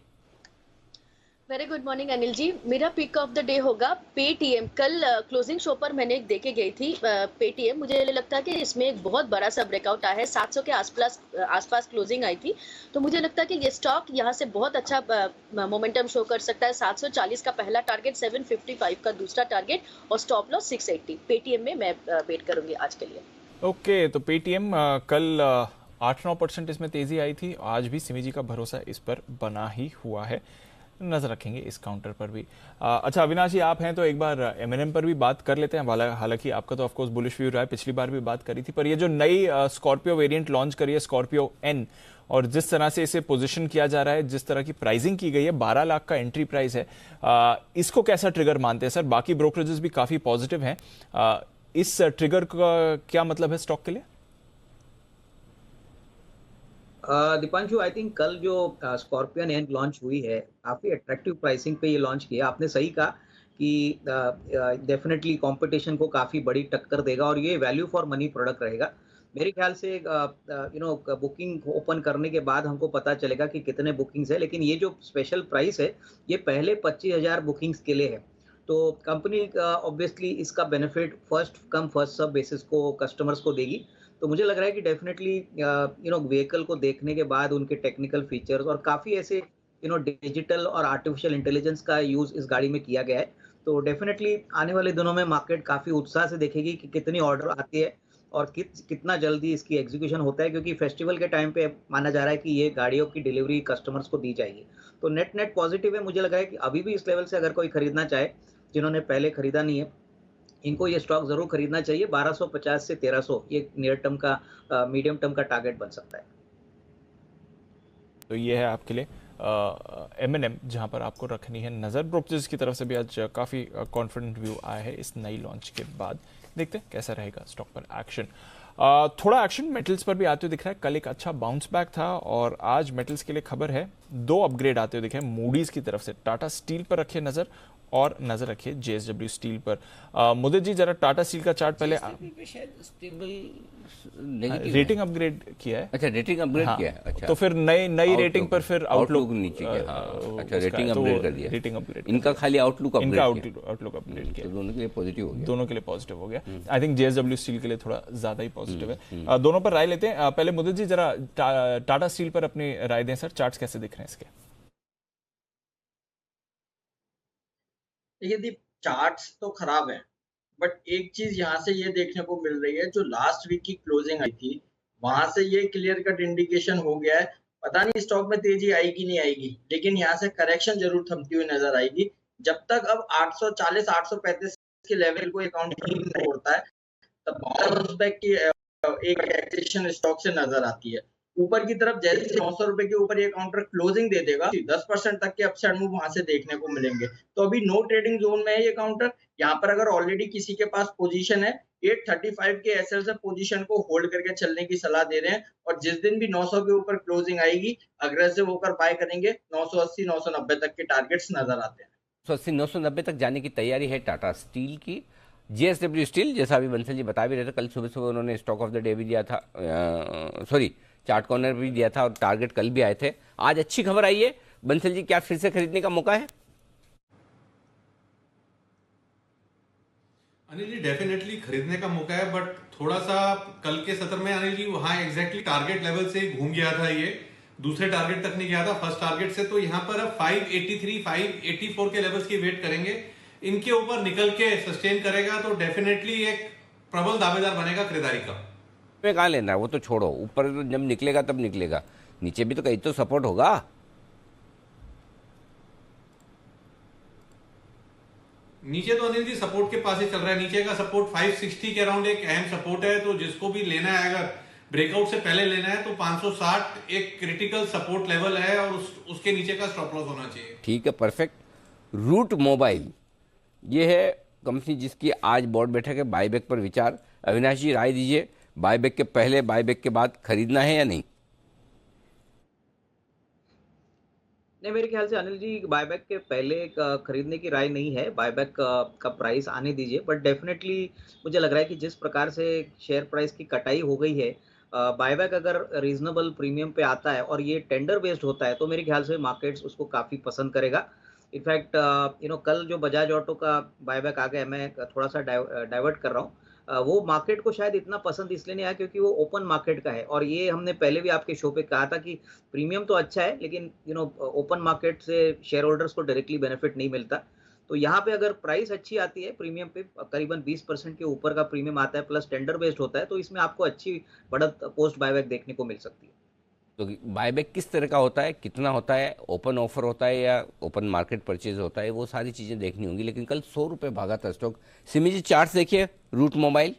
Very good morning Anil ji. मेरा पिक ऑफ द डे होगा पेटीएम। कल क्लोजिंग शो पर मैंने एक देखे गई थी पेटीएम। मुझे लगता है कि इसमें एक बहुत बड़ा सा ब्रेकआउट आया है, 700 के आसपास क्लोजिंग आई थी। तो मुझे लगता है कि ये स्टॉक यहाँ से बहुत अच्छा मोमेंटम शो कर सकता है। 740 का पहला टारगेट, 755 का दूसरा टारगेट, और स्टॉप लॉस 680। पेटीएम में मैं वेट करूंगी आज के लिए। ओके, तो पेटीएम कल 8-9% इसमें तेजी आई थी। आज भी सिमी जी का भरोसा इस पर बना ही हुआ है, नजर रखेंगे इस काउंटर पर भी। अच्छा अविनाश जी, आप हैं तो एक बार एमएनएम पर भी बात कर लेते हैं। हालांकि आपका तो ऑफकोर्स बुलिश व्यू रहा है, पिछली बार भी बात करी थी, पर ये जो नई स्कॉर्पियो वेरिएंट लॉन्च करी है स्कॉर्पियो एन, और जिस तरह से इसे पोजीशन किया जा रहा है, जिस तरह की प्राइसिंग की गई है, 12 लाख का एंट्री प्राइस है, इसको कैसा ट्रिगर मानते हैं सर? बाकी ब्रोकरेजेस भी काफी पॉजिटिव हैं, इस ट्रिगर का क्या मतलब है स्टॉक के लिए? दीपांशु, आई थिंक कल जो स्कॉर्पियन एन लॉन्च हुई है, काफ़ी अट्रैक्टिव प्राइसिंग पे ये लॉन्च किया। आपने सही कहा कि डेफिनेटली कंपटीशन को काफ़ी बड़ी टक्कर देगा और ये वैल्यू फॉर मनी प्रोडक्ट रहेगा। मेरे ख्याल से बुकिंग ओपन करने के बाद हमको पता चलेगा कि कितने बुकिंग्स है, लेकिन ये जो स्पेशल प्राइस है ये पहले 25,000 बुकिंग्स के लिए है। तो कंपनी ऑब्वियसली इसका benefit first come first serve basis को कस्टमर्स को देगी। तो मुझे लग रहा है कि डेफिनेटली व्हीकल को देखने के बाद उनके टेक्निकल फीचर्स और काफ़ी ऐसे डिजिटल और आर्टिफिशियल इंटेलिजेंस का यूज़ इस गाड़ी में किया गया है। तो डेफिनेटली आने वाले दिनों में मार्केट काफ़ी उत्साह से देखेगी कि कितनी ऑर्डर आती है और कितना जल्दी इसकी एग्जीक्यूशन होता है, क्योंकि फेस्टिवल के टाइम पे माना जा रहा है कि ये गाड़ियों की डिलीवरी कस्टमर्स को दी जाएगी। तो नेट पॉजिटिव है। मुझे लग रहा है कि अभी भी इस लेवल से अगर कोई खरीदना चाहे, जिन्होंने पहले खरीदा नहीं है, इनको ये स्टॉक जरूर खरीदना चाहिए। 1250 से 1300 ये नियर टर्म का मीडियम टर्म का टारगेट बन सकता है। तो ये है आपके लिए एमएनएम, जहां पर आपको रखनी है नजर। ब्रोकरेज की तरफ से भी आज काफी कॉन्फिडेंट व्यू आया है इस नई लॉन्च के बाद। देखते हैं कैसा रहेगा स्टॉक पर एक्शन। थोड़ा एक्शन मेटल्स पर भी आते हुए दिख रहा है। कल एक अच्छा बाउंस बैक था और आज मेटल्स के लिए खबर है, 2 अपग्रेड आते हुए दिखे हैं मूडीज की तरफ से। टाटा स्टील पर रखिए नजर और नजर रखिए जेएसडब्ल्यू स्टील पर। मुदित जी, जरा टाटा स्टील का चार्ट पहले। शायद स्टेबल नेगेटिव रेटिंग अपग्रेड किया है। अच्छा, रेटिंग अपग्रेड हाँ, किया है। अच्छा, तो फिर नई रेटिंग पर फिर आउटलुक नीचे गया। हाँ, अच्छा, रेटिंग अपग्रेड कर दिया। रेटिंग अपग्रेड, इनका खाली आउटलुक अपग्रेड, आउटलुक अपग्रेड किया। तो दोनों के लिए पॉजिटिव हो गया। दोनों के लिए पॉजिटिव हो गया। आई थिंक जेएसडब्ल्यू स्टील के लिए थोड़ा ज्यादा ही पॉजिटिव है। दोनों पर राय लेते हैं। पहले मुदित जी, जरा टाटा स्टील पर अपनी राय दें सर। चार्ट्स कैसे दिख रहे हैं इसके? देखिए, चार्ट्स तो खराब है, बट एक चीज यहाँ से ये देखने को मिल रही है, जो लास्ट वीक की क्लोजिंग आई थी वहां से ये क्लियर कट इंडिकेशन हो गया है। पता नहीं स्टॉक में तेजी आएगी नहीं आएगी, लेकिन यहाँ से करेक्शन जरूर थमती हुई नजर आएगी। जब तक अब 840 835 के लेवल को अकाउंट नहीं होता है, तब बाउंस बैक की एक एक्सेशन स्टॉक से नजर आती है। ऊपर की तरफ जैसे 900 रुपए के ऊपर ये काउंटर क्लोजिंग दे देगा, 10% तक के अपसाइड मूव वहां से देखने को मिलेंगे। तो अभी नो ट्रेडिंग जोन में है ये काउंटर। यहाँ पर अगर ऑलरेडी किसी के पास पोजीशन है, 835 के एसएल से पोजीशन को होल्ड करके चलने की सलाह दे रहे हैं। और जिस दिन भी 900 के ऊपर क्लोजिंग आएगी, अग्रेसिव होकर बाय करेंगे। 980 990 तक के टारगेट्स नजर आते हैं। 980 990 तक जाने की तैयारी है टाटा स्टील की। जेएसडब्ल्यू स्टील, जैसा अभी बंसल जी बता भी रहे थे, कल सुबह सुबह उन्होंने स्टॉक ऑफ द डे भी दिया था, सॉरी चार्ट कॉर्नर भी दिया था और टारगेट कल भी आए थे। आज अच्छी खबर आई है बंसल जी, क्या फिर से खरीदने का मौका है? अनिल जी, डेफिनेटली खरीदने का मौका है, बट थोड़ा सा कल के सत्र में अनिल जी वहां एग्जैक्टली टारगेट लेवल से घूम गया था, ये दूसरे टारगेट तक नहीं गया था फर्स्ट टारगेट से। तो यहाँ पर अब 583 584 के लेवल्स की वेट करेंगे। इनके ऊपर निकल के सस्टेन करेगा तो डेफिनेटली एक प्रबल दावेदार बनेगा खरीदारी का। में कहाँ लेना है वो तो छोड़ो, ऊपर जब निकलेगा तब निकलेगा, नीचे भी तो कहीं तो सपोर्ट होगा। नीचे तो अनिल जी सपोर्ट के पास ही चल रहा है। नीचे का सपोर्ट 560 के अराउंड एक अहम सपोर्ट है, तो जिसको भी लेना है, अगर ब्रेकआउट से पहले लेना है, तो 560 एक क्रिटिकल सपोर्ट लेवल है और उसके नीचे का स्टॉप लॉस होना चाहिए। ठीक है, परफेक्ट। रूट मोबाइल, ये है कंपनी जिसकी आज बोर्ड बैठक है। बायबैक पर विचार, अविनाश जी राय दीजिए, बायबैक के पहले बायबैक के बाद खरीदना है या नहीं? नहीं, मेरे ख्याल से अनिल जी बायबैक के पहले खरीदने की राय नहीं है। बायबैक का प्राइस आने दीजिए, बट डेफिनेटली मुझे लग रहा है कि जिस प्रकार से शेयर प्राइस की कटाई हो गई है, बायबैक अगर रीजनेबल प्रीमियम पे आता है और ये टेंडर बेस्ड होता है, तो मेरे ख्याल से मार्केट्स उसको काफ़ी पसंद करेगा। इनफैक्ट कल जो बजाज ऑटो का बायबैक आ गया, मैं थोड़ा सा डाइवर्ट कर रहा हूँ, वो मार्केट को शायद इतना पसंद इसलिए नहीं आया क्योंकि वो ओपन मार्केट का है। और ये हमने पहले भी आपके शो पे कहा था कि प्रीमियम तो अच्छा है, लेकिन ओपन मार्केट से शेयर होल्डर्स को डायरेक्टली बेनिफिट नहीं मिलता। तो यहाँ पे अगर प्राइस अच्छी आती है, प्रीमियम पे करीबन 20% के ऊपर का प्रीमियम आता है, प्लस टेंडर बेस्ड होता है, तो इसमें आपको अच्छी बढ़त पोस्ट बायबैक देखने को मिल सकती है। तो बायबैक किस तरह का होता है, कितना होता है, ओपन ऑफर होता है या ओपन मार्केट परचेज होता है, वो सारी चीज़ें देखनी होंगी। लेकिन कल 100 रुपये भागा था स्टॉक। सिमी जी चार्ट देखिए, रूट मोबाइल।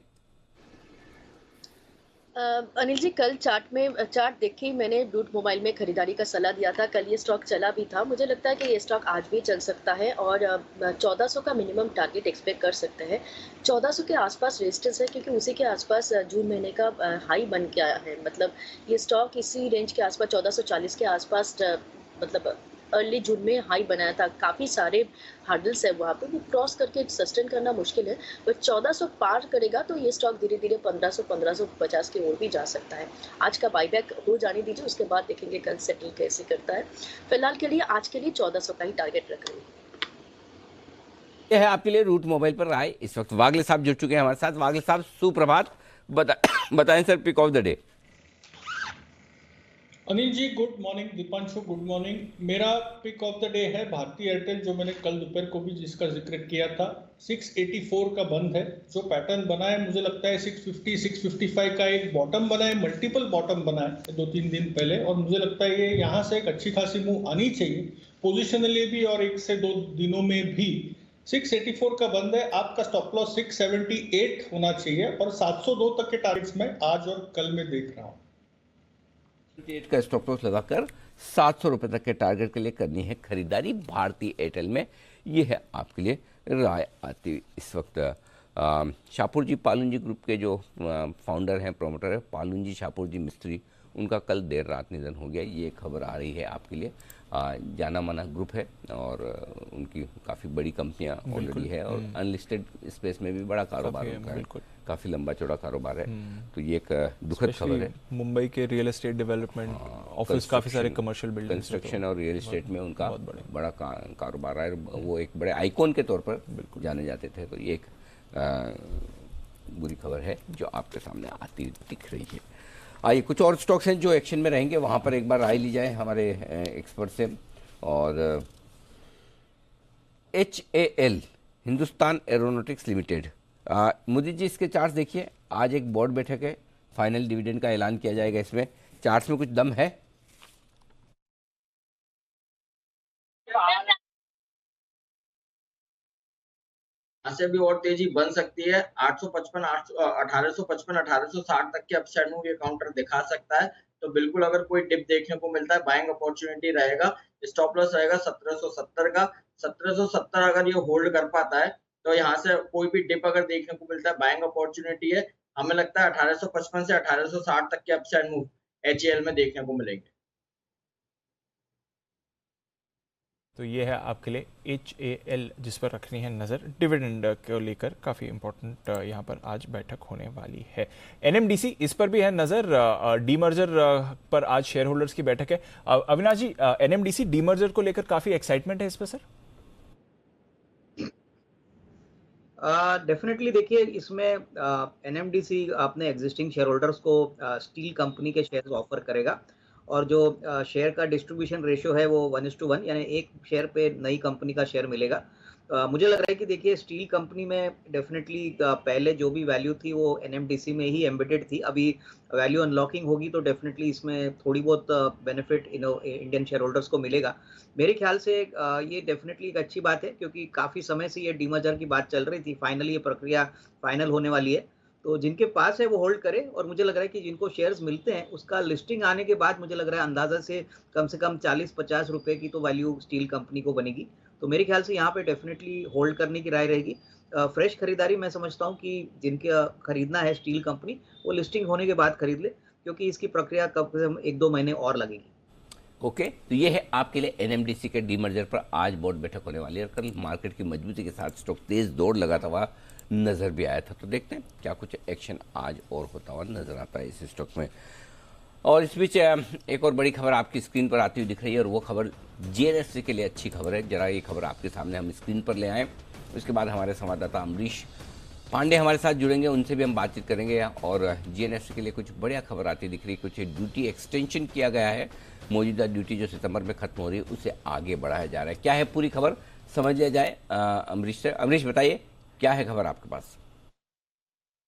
अनिल जी, कल चार्ट देख के ही मैंने रूट मोबाइल में खरीदारी का सलाह दिया था। कल ये स्टॉक चला भी था। मुझे लगता है कि ये स्टॉक आज भी चल सकता है और 1400 का मिनिमम टारगेट एक्सपेक्ट कर सकते हैं। 1400 के आसपास रेजिस्टेंस है, क्योंकि उसी के आसपास जून महीने का हाई बन के आया है। मतलब ये स्टॉक इसी रेंज के आसपास 1440 के आसपास मतलब अर्ली जून में हाई बनाया था। काफ़ी सारे हार्डल्स है वहाँ पे, वो क्रॉस करके सस्टेन करना मुश्किल है। बट 1400 पार करेगा तो ये स्टॉक धीरे धीरे 1500-1550 की ओर भी जा सकता है। आज का बाईबैक हो जाने दीजिए, उसके बाद देखेंगे कल सेटल कैसे करता है। फिलहाल के लिए आज के लिए 1400 का ही टारगेट रख रही है। यह है आपके लिए रूट मोबाइल पर राय। इस वक्त वागले साहब जुड़ चुके हैं हमारे साथ। वागले साहब सुप्रभात, बताएं sir pick of the day. Anil ji good morning, Deepanshu good morning. मेरा पिक ऑफ द डे है भारती एयरटेल, जो मैंने कल दोपहर को भी जिसका जिक्र किया था। 684 का बंद है। जो पैटर्न बना है मुझे लगता है 650 655 का एक बॉटम बना है, मल्टीपल बॉटम बना है 2-3 दिन पहले, और मुझे लगता है ये यहाँ से एक अच्छी खासी मूव आनी चाहिए पोजिशनली भी, और 1 से 2 दिनों में भी। 684 का बंद है, आपका स्टॉप लॉस 678 होना चाहिए, और 702 तक के टारगेट्स में आज और कल में देख रहा हूँ। का स्टॉप लॉस लगाकर 700 रुपए तक के टारगेट के लिए करनी है खरीदारी भारतीय एयरटेल में। ये है आपके लिए राय आती हुई इस वक्त। शाहपुर जी पालून जी ग्रुप के जो फाउंडर हैं, प्रोमोटर है, पालून जी शाहपुर जी मिस्त्री, उनका कल देर रात निधन हो गया। ये खबर आ रही है आपके लिए। जाना माना ग्रुप है और उनकी काफ़ी बड़ी कंपनियां ऑलरेडी है और अनलिस्टेड स्पेस में भी बड़ा कारोबार उनका है, काफ़ी लंबा चौड़ा कारोबार है। तो ये एक दुखद खबर है। मुंबई के रियल एस्टेट डेवलपमेंट ऑफिस, काफ़ी सारे कमर्शियल बिल्डिंग, कंस्ट्रक्शन और रियल एस्टेट में उनका बड़ा कारोबार है। वो एक बड़े आइकॉन के तौर पर जाने जाते थे। तो ये एक बुरी खबर है जो आपके सामने आती दिख रही है। आइए कुछ और स्टॉक्स हैं जो एक्शन में रहेंगे, वहाँ पर एक बार राय ली जाए हमारे एक्सपर्ट से। और HAL Hindustan aeronautics limited, Modi ji इसके चार्ट्स देखिए। आज एक बोर्ड बैठक है, फाइनल डिविडेंड का ऐलान किया जाएगा। इसमें चार्ट्स में कुछ दम है? से भी और तेजी बन सकती है। 1855 1860 तक के अपसाइड मूव ये काउंटर दिखा सकता है। तो बिल्कुल अगर कोई डिप देखने को मिलता है, बाइंग अपॉर्चुनिटी रहेगा। स्टॉप लॉस रहेगा 1770 का। 1770 अगर ये होल्ड कर पाता है तो यहाँ से कोई भी डिप अगर देखने को मिलता है, बाइंग अपॉर्चुनिटी है। हमें लगता है 1855 से 1860 तक के अपसाइड मूव HAL में देखने को मिलेंगे। तो ये है आपके लिए HAL, जिस पर रखनी है नज़र। डिविडेंड को लेकर काफ़ी इंपॉर्टेंट यहाँ पर आज बैठक होने वाली है। NMDC, इस पर भी है नज़र। डीमर्जर पर आज शेयर होल्डर्स की बैठक है। अविनाश जी, NMDC डीमर्जर को लेकर काफ़ी एक्साइटमेंट है इस पर सर? डेफिनेटली देखिए, इसमें NMDC अपने एग्जिस्टिंग शेयर होल्डर्स को स्टील कंपनी के शेयर्स ऑफर करेगा, और जो शेयर का डिस्ट्रीब्यूशन रेशियो है वो 1:1, यानी एक शेयर पे नई कंपनी का शेयर मिलेगा। मुझे लग रहा है कि देखिए स्टील कंपनी में डेफिनेटली पहले जो भी वैल्यू थी वो NMDC में ही एम्बेडेड थी। अभी वैल्यू अनलॉकिंग होगी तो डेफिनेटली इसमें थोड़ी बहुत बेनिफिट इंडियन शेयर होल्डर्स को मिलेगा। मेरे ख्याल से ये डेफिनेटली एक अच्छी बात है, क्योंकि काफ़ी समय से ये डीमर्जर की बात चल रही थी। फाइनली ये प्रक्रिया फाइनल होने वाली है, तो जिनके पास है वो होल्ड करे। और मुझे लग रहा है कि जिनको शेयर्स मिलते हैं उसका लिस्टिंग आने के बाद मुझे लग रहा है अंदाजा से कम 40-50 रुपए की तो वैल्यू स्टील कंपनी को बनेगी। तो मेरे ख्याल से यहाँ पे डेफिनेटली होल्ड करने की राय रहेगी। फ्रेश खरीदारी मैं समझता हूँ कि जिनके खरीदना है स्टील कंपनी, वो लिस्टिंग होने के बाद खरीद ले, क्योंकि इसकी प्रक्रिया कम से कम 1-2 महीने और लगेगी। ओके, तो ये है आपके लिए NMDC के डीमर्जर पर आज बोर्ड बैठक होने वाली है। कल मार्केट की मजबूती के साथ स्टॉक तेज दौड़ लगाता हुआ नजर भी आया था। तो देखते हैं क्या कुछ एक्शन आज और होता हुआ नजर आता है इस स्टॉक में। और इस बीच एक और बड़ी खबर आपकी स्क्रीन पर आती हुई दिख रही है, और वो खबर GNFC के लिए अच्छी खबर है। जरा ये खबर आपके सामने हम स्क्रीन पर ले आए। उसके बाद हमारे संवाददाता अमरीश पांडे हमारे साथ जुड़ेंगे, उनसे भी हम बातचीत करेंगे। और GNFC के लिए कुछ बढ़िया खबर आती दिख रही है। कुछ ड्यूटी एक्सटेंशन किया गया है, मौजूदा ड्यूटी जो सितंबर में खत्म हो रही है उसे आगे बढ़ाया जा रहा है। क्या है पूरी खबर, समझ लिया जाए अमरीश से। अमरीश बताइए क्या है खबर आपके पास?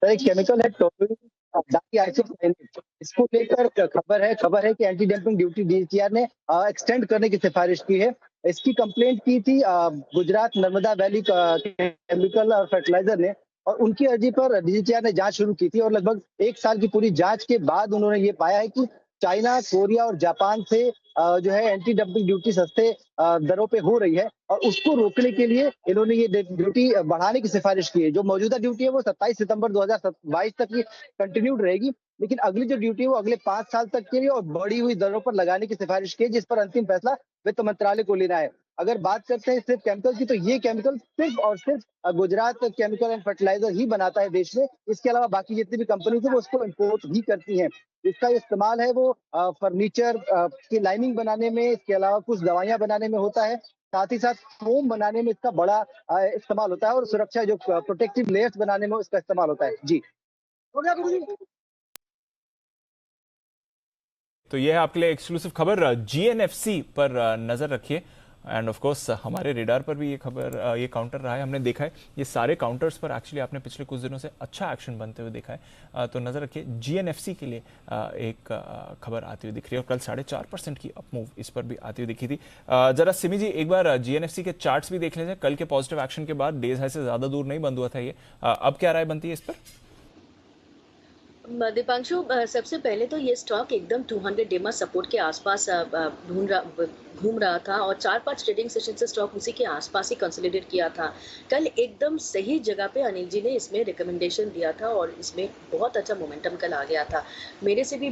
एक केमिकल है टोल्यूइन डाइआइसोसाइनेट, इसको लेकर खबर है कि एंटी डंपिंग ड्यूटी डीजीसीआर ने एक्सटेंड करने की सिफारिश की है। इसकी कंप्लेंट की थी गुजरात नर्मदा वैली केमिकल और फर्टिलाइजर ने, और उनकी अर्जी पर डीजीसीआर ने जांच शुरू की थी, और लगभग 1 साल की पूरी जांच के बाद उन्होंने ये पाया है कि चाइना, कोरिया और जापान से जो है एंटी डंपिंग ड्यूटी सस्ते दरों पे हो रही है, और उसको रोकने के लिए इन्होंने ये ड्यूटी बढ़ाने की सिफारिश की है। जो मौजूदा ड्यूटी है वो 27 सितंबर 2022 तक की कंटिन्यूड रहेगी, लेकिन अगली जो ड्यूटी है वो अगले 5 साल तक के लिए और बढ़ी हुई दरों पर लगाने की सिफारिश की है, जिस पर अंतिम फैसला वित्त मंत्रालय को लेना है। अगर बात करते हैं सिर्फ केमिकल की, तो ये केमिकल सिर्फ और सिर्फ गुजरात केमिकल एंड फर्टिलाइजर ही बनाता है देश में। इसके अलावा बाकी जितनी भी कंपनी थी वो उसको इम्पोर्ट ही करती हैं। इसका इस्तेमाल है वो फर्नीचर की लाइनिंग बनाने में, इसके अलावा कुछ दवाइयां बनाने में होता है, साथ ही साथ फोम बनाने में इसका बड़ा इस्तेमाल होता है, और सुरक्षा जो प्रोटेक्टिव लेयर्स बनाने में इसका इस्तेमाल होता है। जी हो गया गुरु जी। तो यह है आपके लिए एक्सक्लूसिव खबर। जीएनएफसी पर नजर रखिए, एंड ऑफ कोर्स हमारे रेडार पर भी ये खबर, ये काउंटर रहा है। हमने देखा है ये सारे काउंटर्स पर एक्चुअली आपने पिछले कुछ दिनों से अच्छा एक्शन बनते हुए देखा है, तो नजर रखिए। जीएनएफसी के लिए एक खबर आती हुई दिख रही है, और कल 4.5% की अपमूव इस पर भी आती हुई दिखी थी। जरा सिमी जी एक बार जीएनएफसी के चार्ट्स भी देख लीजिए। कल के पॉजिटिव एक्शन के बाद डेज हाई से ज्यादा दूर नहीं बंद हुआ था ये, अब क्या राय बनती है इस पर? दीपांशु, सबसे पहले तो ये स्टॉक एकदम 200 डेमा सपोर्ट के आसपास घूम रहा था, और 4-5 ट्रेडिंग सेशन से स्टॉक उसी के आसपास ही कंसोलिडेट किया था। कल एकदम सही जगह पे अनिल जी ने इसमें रिकमेंडेशन दिया था, और इसमें बहुत अच्छा मोमेंटम कल आ गया था। मेरे से भी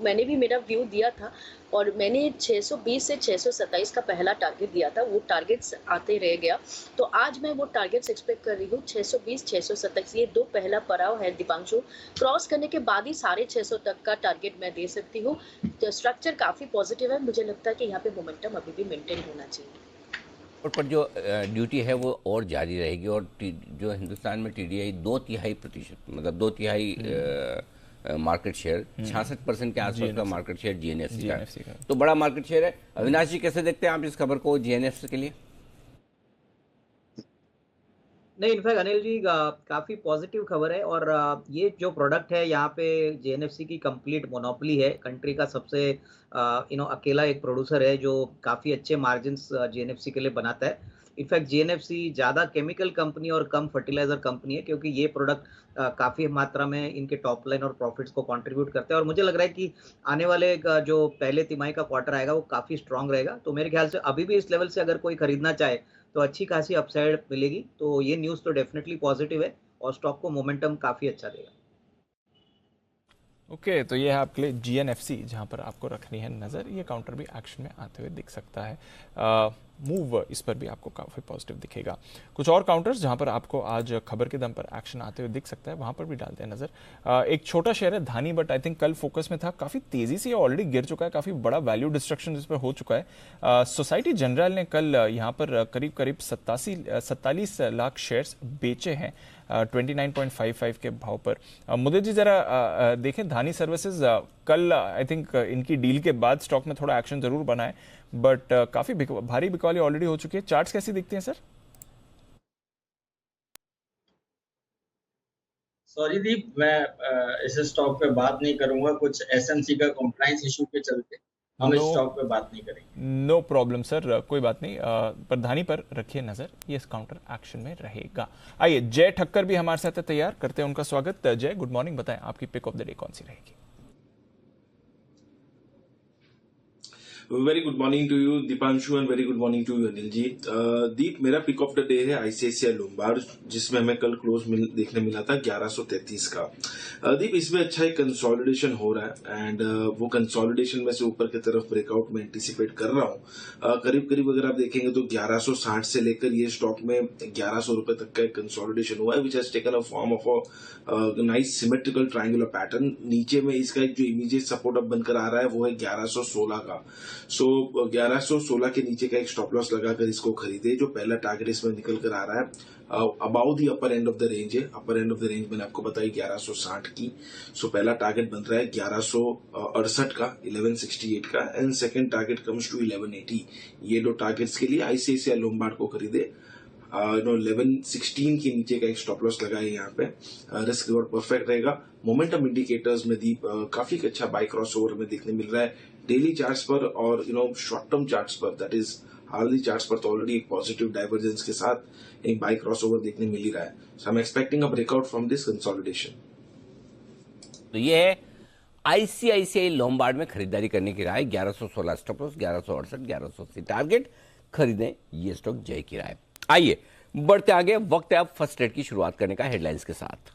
मैंने भी मेरा व्यू दिया था, और मैंने 620 से 627 का पहला टारगेट दिया था, वो टारगेट्स आते रह गया। तो आज मैं वो टारगेट्स एक्सपेक्ट कर रही हूँ 620, 627, ये 2 पहला पड़ाव है दीपांशु। क्रॉस करने के बाद ही 650 तक का टारगेट मैं दे सकती हूँ। तो स्ट्रक्चर काफ़ी पॉजिटिव है, मुझे लगता है कि यहाँ पे मोमेंटम अभी भी मेंटेन होना चाहिए। और पर जो ड्यूटी है वो और जारी रहेगी, और जो हिंदुस्तान में टीडीआई 2/3%, मतलब 2/3 मार्केट शेयर, 66% के आसपास का मार्केट शेयर जीएनएफसी का, तो बड़ा मार्केट शेयर है। अविनाश जी कैसे देखते हैं आप इस खबर को जीएनएफसी के लिए? नहीं, इनफैक्ट अनिल जी काफ़ी पॉजिटिव खबर है, और ये जो प्रोडक्ट है यहाँ पे जेएनएफसी की कंप्लीट मोनोपोली है। कंट्री का सबसे अकेला एक प्रोड्यूसर है जो काफ़ी अच्छे मार्जिन्स जेएनएफसी के लिए बनाता है। इनफैक्ट जेएनएफसी ज़्यादा केमिकल कंपनी और कम फर्टिलाइजर कंपनी है, क्योंकि ये प्रोडक्ट काफ़ी मात्रा में इनके टॉप लाइन और प्रॉफिट्स को कंट्रीब्यूट करते हैं, और मुझे लग रहा है कि आने वाले जो पहले तिमाही का क्वार्टर आएगा वो काफ़ी स्ट्रांग रहेगा। तो मेरे ख्याल से अभी भी इस लेवल से अगर कोई खरीदना चाहे तो अच्छी खासी अपसाइड मिलेगी। तो ये न्यूज़ तो डेफिनेटली पॉजिटिव है, और स्टॉक को मोमेंटम काफ़ी अच्छा देगा। ओके, तो ये है आपके लिए जीएनएफसी, जहां पर आपको रखनी है नज़र। ये काउंटर भी एक्शन में आते हुए दिख सकता है। मूव इस पर भी आपको काफ़ी पॉजिटिव दिखेगा। कुछ और काउंटर्स जहां पर आपको आज खबर के दम पर एक्शन आते हुए दिख सकता है, वहां पर भी डालते हैं नज़र। एक छोटा शेयर है धानी, बट आई थिंक कल फोकस में था, काफ़ी तेज़ी से ऑलरेडी गिर चुका है, काफ़ी बड़ा वैल्यू डिस्ट्रक्शन इस पर हो चुका है। सोसाइटी जनरल ने कल यहाँ पर करीब 47 लाख शेयर्स बेचे हैं 29.55 के भाव पर। मुदे जी जरा देखें धानी सर्विसेज, कल आई थिंक इनकी डील के बाद स्टॉक में थोड़ा एक्शन जरूर बना है, बट काफी भारी बिकवाली ऑलरेडी हो चुकी है। चार्ट्स कैसी दिखती हैं सर? सॉरी दीप, मैं इस स्टॉक पे बात नहीं करूंगा, कुछ एसएमसी का कंप्लायंस इशू के चलते हम इस स्टॉक पे बात नहीं करेंगे। नो प्रॉब्लम सर, कोई बात नहीं। प्रधानी पर रखिए नजर, ये काउंटर एक्शन में रहेगा। आइए जय ठक्कर भी हमारे साथ तैयार, करते हैं उनका स्वागत। जय, गुड मॉर्निंग, बताएं आपकी पिक ऑफ द डे कौन सी रहेगी? Very good morning to you Deepanshu and very good morning to you Anil ji. Deep, मेरा पिक ऑफ द डे है आईसीआईसीआई लोम्बार्ड, जिसमें हमें कल क्लोज देखने मिला था 1133 का। दीप, इसमें अच्छा एक कंसोलिडेशन हो रहा है, एंड वो कंसोलिडेशन में से ऊपर की तरफ ब्रेकआउट में एंटिसिपेट कर रहा हूँ। करीब करीब अगर आप देखेंगे तो 1160 से लेकर ये स्टॉक में 1100 रुपए तक का एक कंसोलिडेशन हुआ है, which has taken a form of a nice symmetrical triangular pattern. नीचे में इसका एक जो इमीडिएट सपोर्ट अब बनकर आ रहा है वो है 1116 का। सो 1116 के नीचे का एक स्टॉप लॉस लगाकर इसको खरीदे। जो पहला टारगेट इसमें निकल कर आ रहा है about the upper end of the range है। अपर एंड ऑफ द रेंज मैंने आपको बताई 1160 1160 की। सो पहला टारगेट बन रहा है 1168 का, 1168 का, and second target comes to 1180। ये दो टारगेट्स के लिए आईसीआईसीआई लोम्बार्ड को खरीदे। 1116 के नीचे का एक स्टॉप लॉस लगाए यहाँ पे। रिस्क रिवॉर्ड परफेक्ट रहेगा। मोमेंटम इंडिकेटर्स में दीप काफी अच्छा बाय क्रॉस ओवर में देखने मिल रहा है डेली चार्ट्स पर और शॉर्ट टर्म चार्ट्स पर, दैट इज हार्डली चार्ट्स पर तो ऑलरेडी एक पॉजिटिव डाइवर्जेंस के साथ एक बाय क्रॉस ओवर देखने मिल ही रहा है। So I am expecting a breakout from this consolidation. तो ये है आईसीआईसीआई लोम्बार्ड में खरीदारी करने की राय। 1116 स्टॉप लॉस, 1168, 1180 टारगेट, खरीदें ये स्टॉक जय की राय। आइए बढ़ते आगे, वक्त है अब फर्स्ट ट्रेड की शुरुआत करने का हेडलाइंस के साथ।